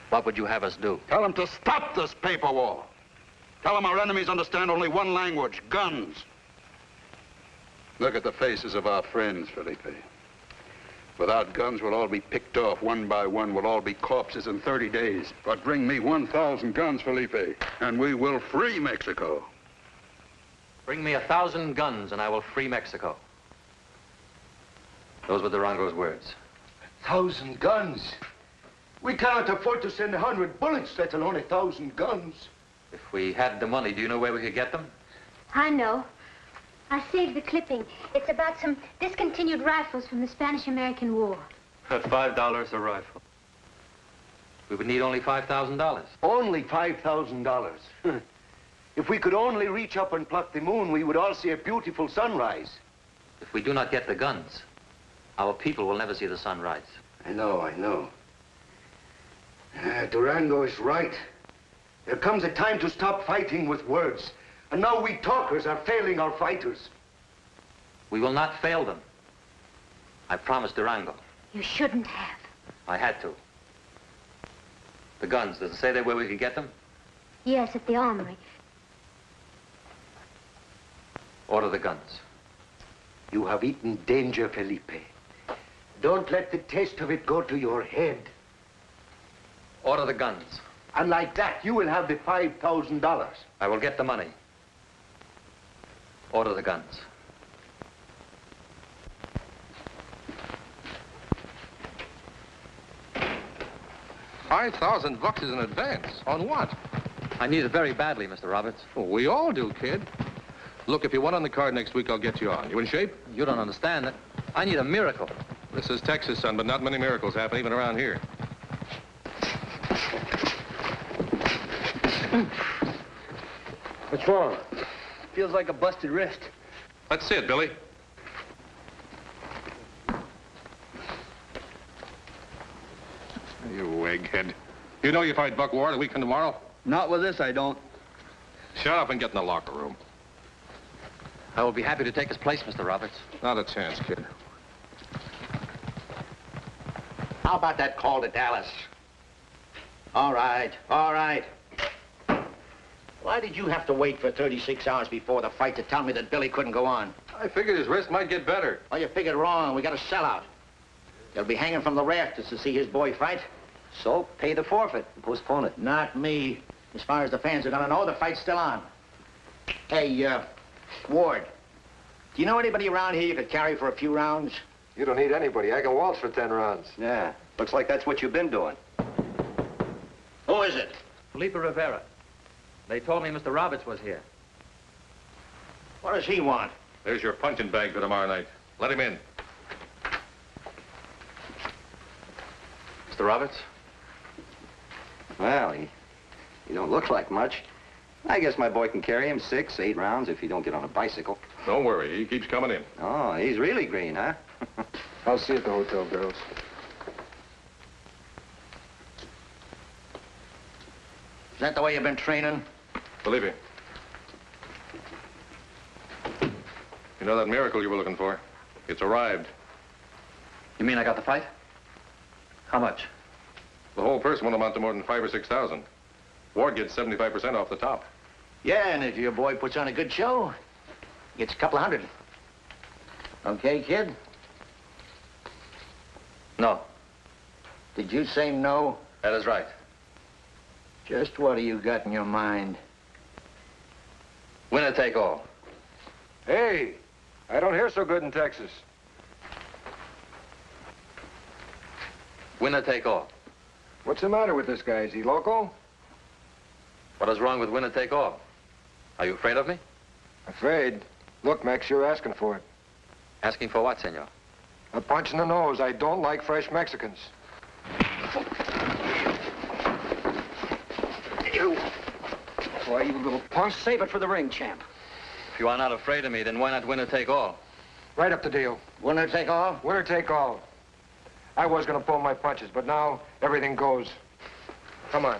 Speaker 7: What would you have us do?
Speaker 12: Tell them to stop this paper war. Tell them our enemies understand only one language, guns. Look at the faces of our friends, Felipe. Without guns, we'll all be picked off one by one. We'll all be corpses in 30 days. But bring me 1,000 guns, Felipe, and we will free Mexico.
Speaker 7: Bring me 1,000 guns and I will free Mexico. Those were Durango's words.
Speaker 4: 1,000 guns? We cannot afford to send 100 bullets, let alone 1,000 guns.
Speaker 7: If we had the money, do you know where we could get them?
Speaker 5: I know. I saved the clipping. It's about some discontinued rifles from the Spanish-American War.
Speaker 7: At $5 a rifle. We would need only $5,000.
Speaker 4: Only $5,000. If we could only reach up and pluck the moon, we would all see a beautiful sunrise.
Speaker 7: If we do not get the guns, our people will never see the sunrise.
Speaker 4: I know. Durango is right. There comes a time to stop fighting with words. And now we talkers are failing our fighters.
Speaker 7: We will not fail them. I promised Durango.
Speaker 5: You shouldn't have.
Speaker 7: I had to. The guns, does it say there where we could get them?
Speaker 5: Yes, at the armory.
Speaker 7: Order the guns.
Speaker 4: You have eaten danger, Felipe. Don't let the taste of it go to your head.
Speaker 7: Order the guns.
Speaker 4: And like that, you will have the $5,000.
Speaker 7: I will get the money. Order the guns.
Speaker 19: $5,000 is in advance. On what?
Speaker 7: I need it very badly, Mr. Roberts.
Speaker 19: Well, we all do, kid. Look, if you want on the card next week, I'll get you on. You in shape?
Speaker 7: You don't understand it. I need a miracle.
Speaker 19: This is Texas, son, but not many miracles happen even around here.
Speaker 16: What's wrong? Feels like a busted wrist.
Speaker 19: Let's see it, Billy. You egghead. You know you fight Buck Ward a week from tomorrow?
Speaker 10: Not with this, I don't.
Speaker 19: Shut up and get in the locker room.
Speaker 7: I will be happy to take his place, Mr. Roberts.
Speaker 19: Not a chance, kid.
Speaker 9: How about that call to Dallas? All right. Why did you have to wait for 36 hours before the fight to tell me that Billy couldn't go on?
Speaker 19: I figured his wrist might get better.
Speaker 9: Well, you figured wrong. We got a sellout. They'll be hanging from the rafters to see his boy fight. So pay the forfeit. Postpone it. Not me. As far as the fans are gonna know, the fight's still on. Hey, Ward, Do you know anybody around here you could carry for a few rounds?
Speaker 19: You don't need anybody. I can waltz for 10 rounds.
Speaker 9: Yeah, looks like that's what you've been doing. Who is it?
Speaker 7: Felipe Rivera. They told me Mr. Roberts was here.
Speaker 9: What does he want?
Speaker 1: There's your punching bag for tomorrow night. Let him in.
Speaker 7: Mr. Roberts?
Speaker 9: Well, he don't look like much. I guess my boy can carry him 6, 8 rounds if he don't get on a bicycle.
Speaker 1: Don't worry, he keeps coming in.
Speaker 9: Oh, he's really green, huh?
Speaker 19: I'll see you at the hotel, girls.
Speaker 9: Is that the way you've been training?
Speaker 1: Felipe. You know that miracle you were looking for? It's arrived.
Speaker 7: You mean I got the fight? How much?
Speaker 1: The whole purse won't amount to more than 5,000 or 6,000. Ward gets 75% off the top.
Speaker 9: Yeah, and if your boy puts on a good show, gets a couple of hundred. Okay, kid?
Speaker 7: No.
Speaker 9: Did you say no?
Speaker 7: That is right.
Speaker 9: Just what do you got in your mind?
Speaker 7: Winner take all.
Speaker 19: Hey, I don't hear so good in Texas.
Speaker 7: Winner take all.
Speaker 19: What's the matter with this guy? Is he local?
Speaker 7: What is wrong with winner take all? Are you afraid of me?
Speaker 19: Afraid? Look, Max, you're asking for it.
Speaker 7: Asking for what, senor?
Speaker 19: A punch in the nose. I don't like fresh Mexicans.
Speaker 9: You! Why, you little punk, save it for the ring, champ.
Speaker 7: If you are not afraid of me, then why not winner take all?
Speaker 19: Right up the deal.
Speaker 9: Winner take all?
Speaker 19: Winner take all. I was gonna pull my punches, but now everything goes. Come on.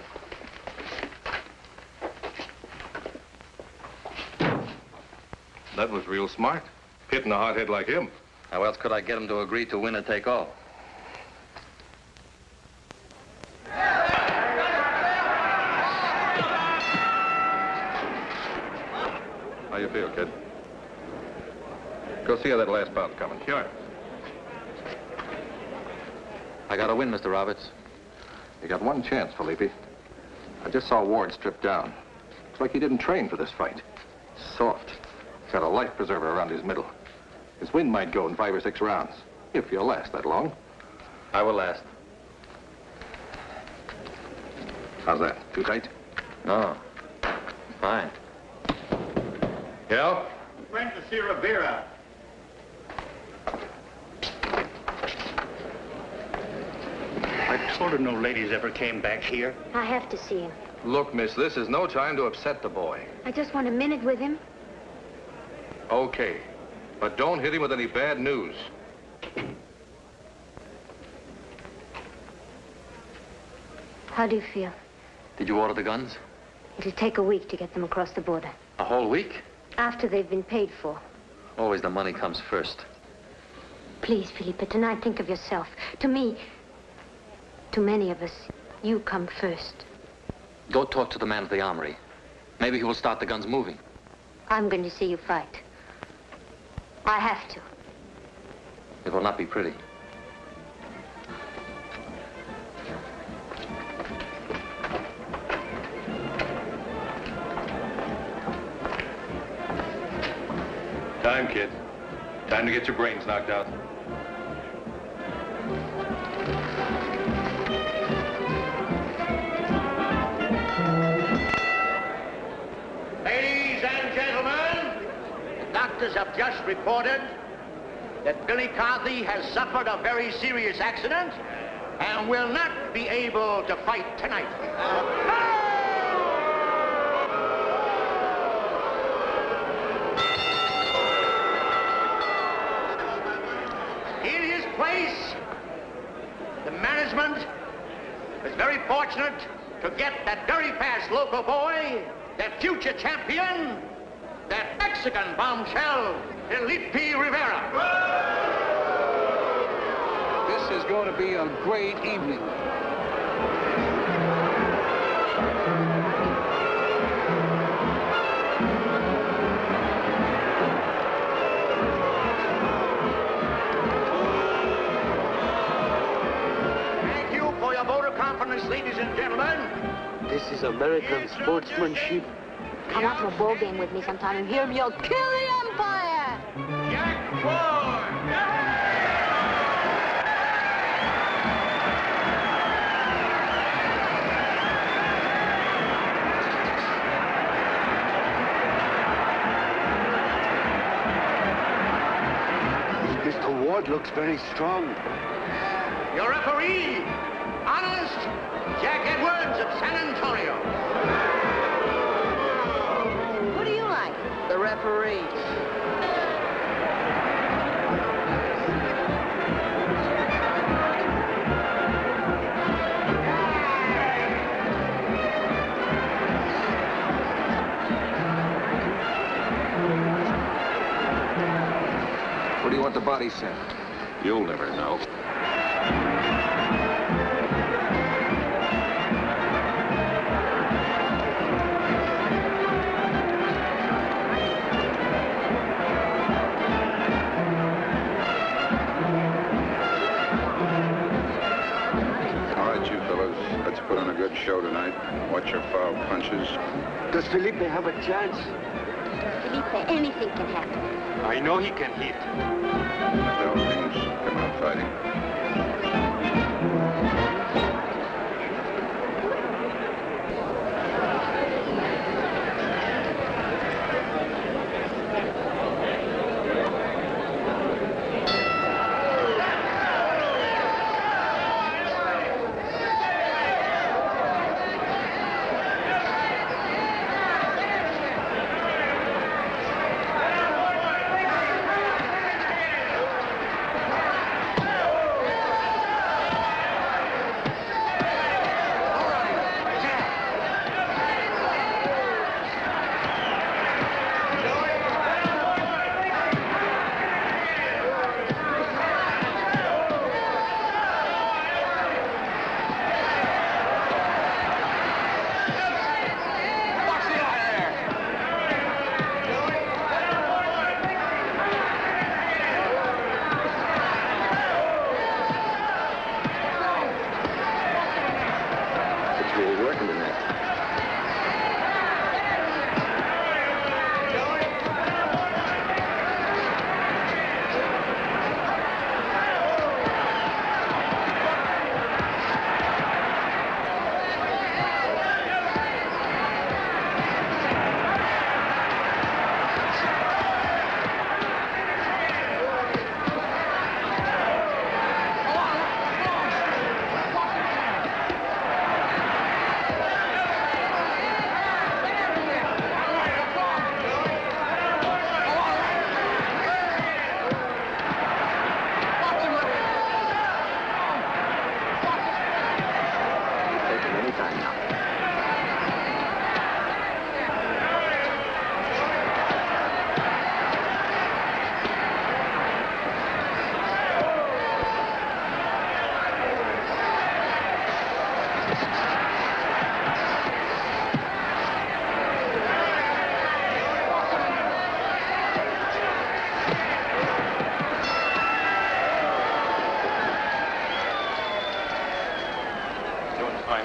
Speaker 1: That was real smart. Hitting a hothead like him.
Speaker 7: How else could I get him to agree to winner take all?
Speaker 1: How you feel, kid? Go see how that last bout's coming. Sure.
Speaker 7: I gotta win, Mr. Roberts.
Speaker 1: You got one chance, Felipe. I just saw Ward stripped down. Looks like he didn't train for this fight. Soft. He's got a life preserver around his middle. His wind might go in 5 or 6 rounds, if you'll last that long.
Speaker 7: I will last.
Speaker 1: How's that? Too tight?
Speaker 7: No. Fine.
Speaker 1: Yeah?
Speaker 9: Friend to see Rivera. I told her no ladies ever came back here.
Speaker 5: I have to see him.
Speaker 1: Look, miss, this is no time to upset the boy.
Speaker 5: I just want a minute with him.
Speaker 1: Okay. But don't hit him with any bad news.
Speaker 5: How do you feel?
Speaker 7: Did you order the guns?
Speaker 5: It'll take a week to get them across the border.
Speaker 7: A whole week?
Speaker 5: After they've been paid for.
Speaker 7: Always the money comes first.
Speaker 5: Please, Felipe, tonight think of yourself. To me, to many of us, you come first.
Speaker 7: Go talk to the man at the armory. Maybe he will start the guns moving.
Speaker 5: I'm going to see you fight. I have to.
Speaker 7: It will not be pretty.
Speaker 1: Time, kid. Time to get your brains knocked out.
Speaker 9: Ladies and gentlemen, the doctors have just reported that Billy Carthy has suffered a very serious accident and will not be able to fight tonight. In his place, the management is very fortunate to get that very fast local boy, that future champion, that Mexican bombshell, Felipe Rivera.
Speaker 11: This is going to be a great evening.
Speaker 9: Thank you for your vote of confidence, ladies and gentlemen.
Speaker 11: This is American sportsmanship.
Speaker 5: Come out to a ball game with me sometime and hear me yell, "Kill the Empire!"
Speaker 22: Ward looks very strong.
Speaker 9: Your referee, honest, Jack Edwards of San Antonio.
Speaker 3: Who do you like?
Speaker 8: The referee.
Speaker 11: Where do you want the body sent?
Speaker 1: You'll never know.
Speaker 12: All right, you fellas, let's put on a good show tonight. Watch your foul punches.
Speaker 22: Does Felipe have a chance?
Speaker 5: Felipe, anything can happen.
Speaker 15: I know he can hit.
Speaker 12: Bell rings. Come out fighting.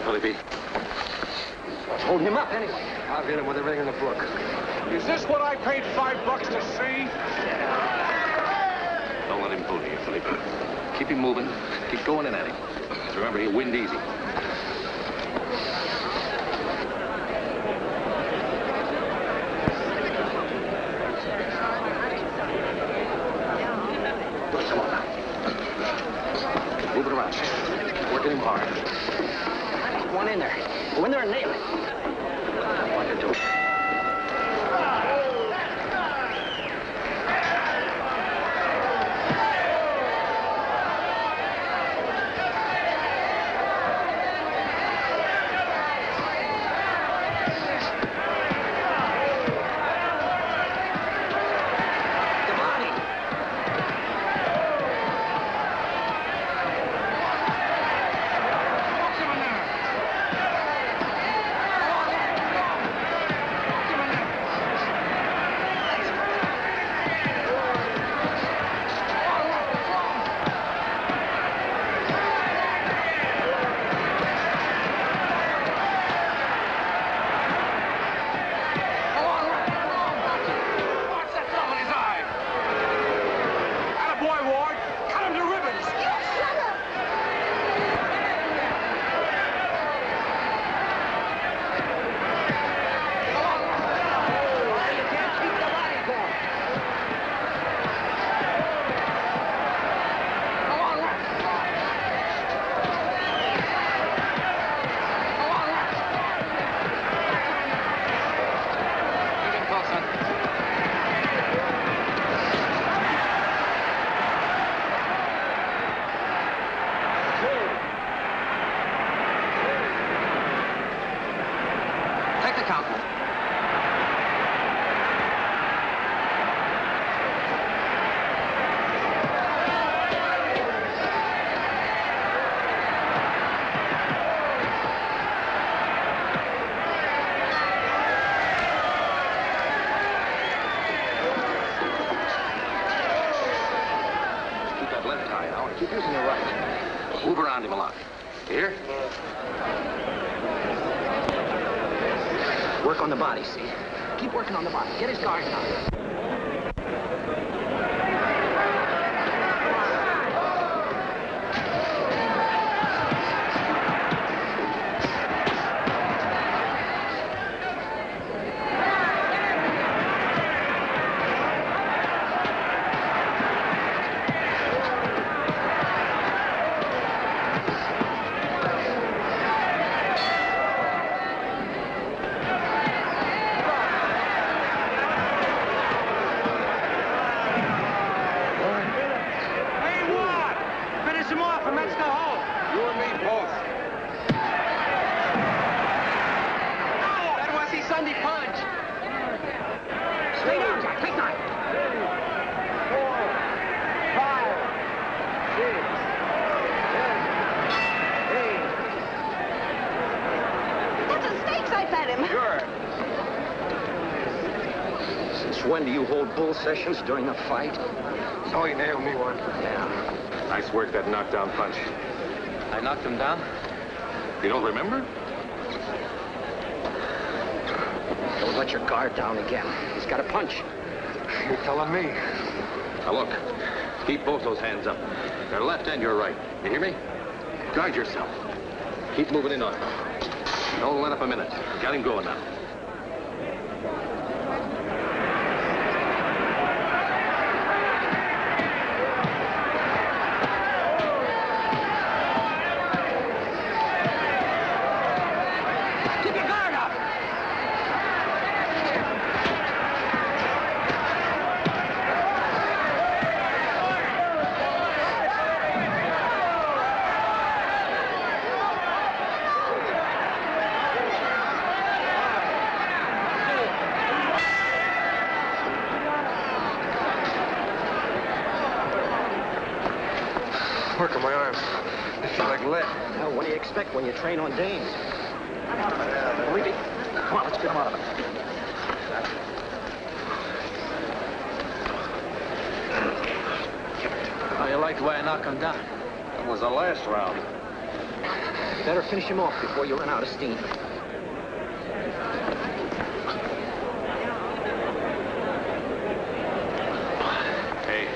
Speaker 11: Felipe.
Speaker 22: Hold him up anyway. I'll hit him with everything in the book.
Speaker 15: Is this what I paid $5 to see?
Speaker 1: Don't let him fool you, Felipe. Keep him moving. Keep going in at him. Just remember, he'll wind easy. Come on now. Move it around. Keep working him hard.
Speaker 22: One in there. Go in there and nail it.
Speaker 1: What you do?
Speaker 22: Come on.
Speaker 11: high now and keep using your right. Move around him a lot. Here?
Speaker 16: Work on the body, see? Keep working on the body. Get his guard down. When do you hold bull sessions during a fight?
Speaker 11: So he nailed me one.
Speaker 16: Yeah.
Speaker 11: Nice work, that knockdown punch.
Speaker 7: I knocked him down.
Speaker 11: You don't remember?
Speaker 16: Don't let your guard down again. He's got a punch.
Speaker 11: You're telling me. Now look, keep both those hands up. Your left and your right. You hear me? Guard yourself. Keep moving in on him. Don't let up a minute. Got him going now.
Speaker 16: Working my arms. They feel like lead. Well, what do you expect when you train on dames? Levy, come on, let's get him out of it.
Speaker 7: How you like the way I knock him down?
Speaker 11: That was the last round.
Speaker 16: You better finish him off before you run out of steam.
Speaker 11: Hey,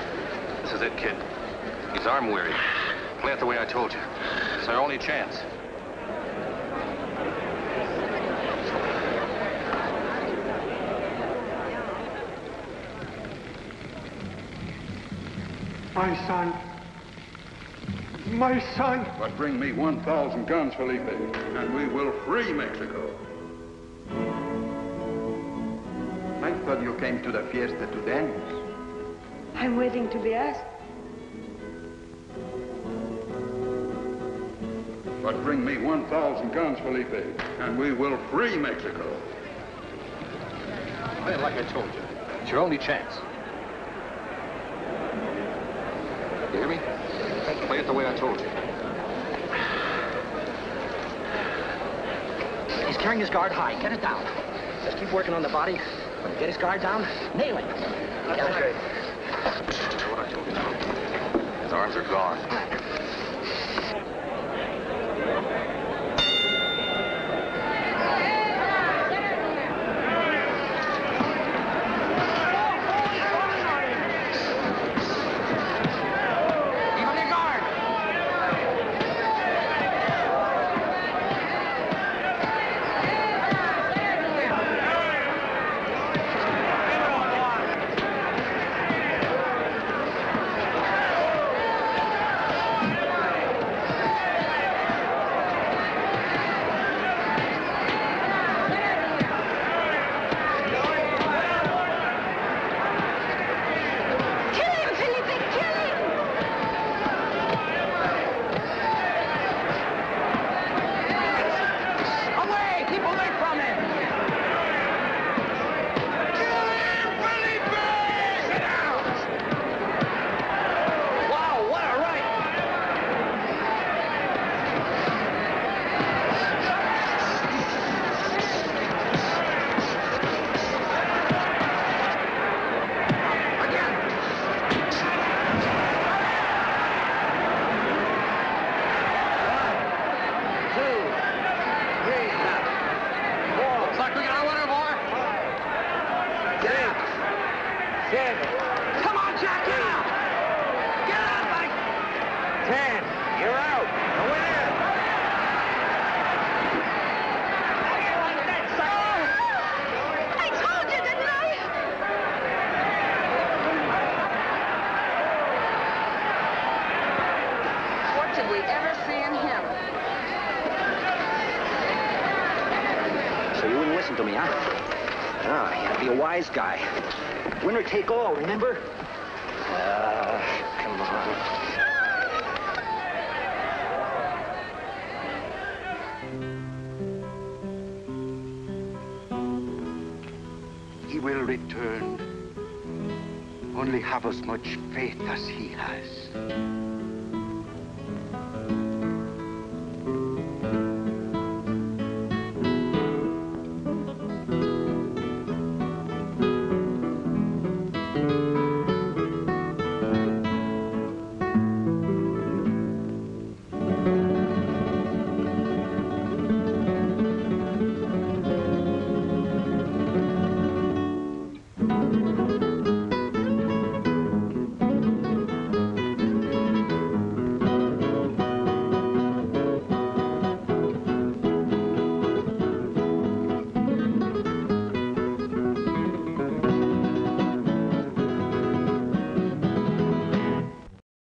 Speaker 11: this is it, kid. He's arm weary. Play it the way I told you. It's our only chance.
Speaker 12: My son. My son. But bring me 1,000 guns, Felipe, and we will free Mexico.
Speaker 10: I thought you came to the fiesta to dance.
Speaker 14: I'm waiting to be asked.
Speaker 12: But bring me 1,000 guns, Felipe, and we will free Mexico.
Speaker 11: Play it like I told you. It's your only chance. You hear me? Play it the way I told you.
Speaker 16: He's carrying his guard high. Get it down. Just keep working on the body. When you get his guard down, nail it.
Speaker 11: Okay. What I told you. His arms are gone.
Speaker 16: listen to me, huh? Ah, you gotta be a wise guy. Winner take all, remember? Come on.
Speaker 4: He will return. Only have as much faith as he has.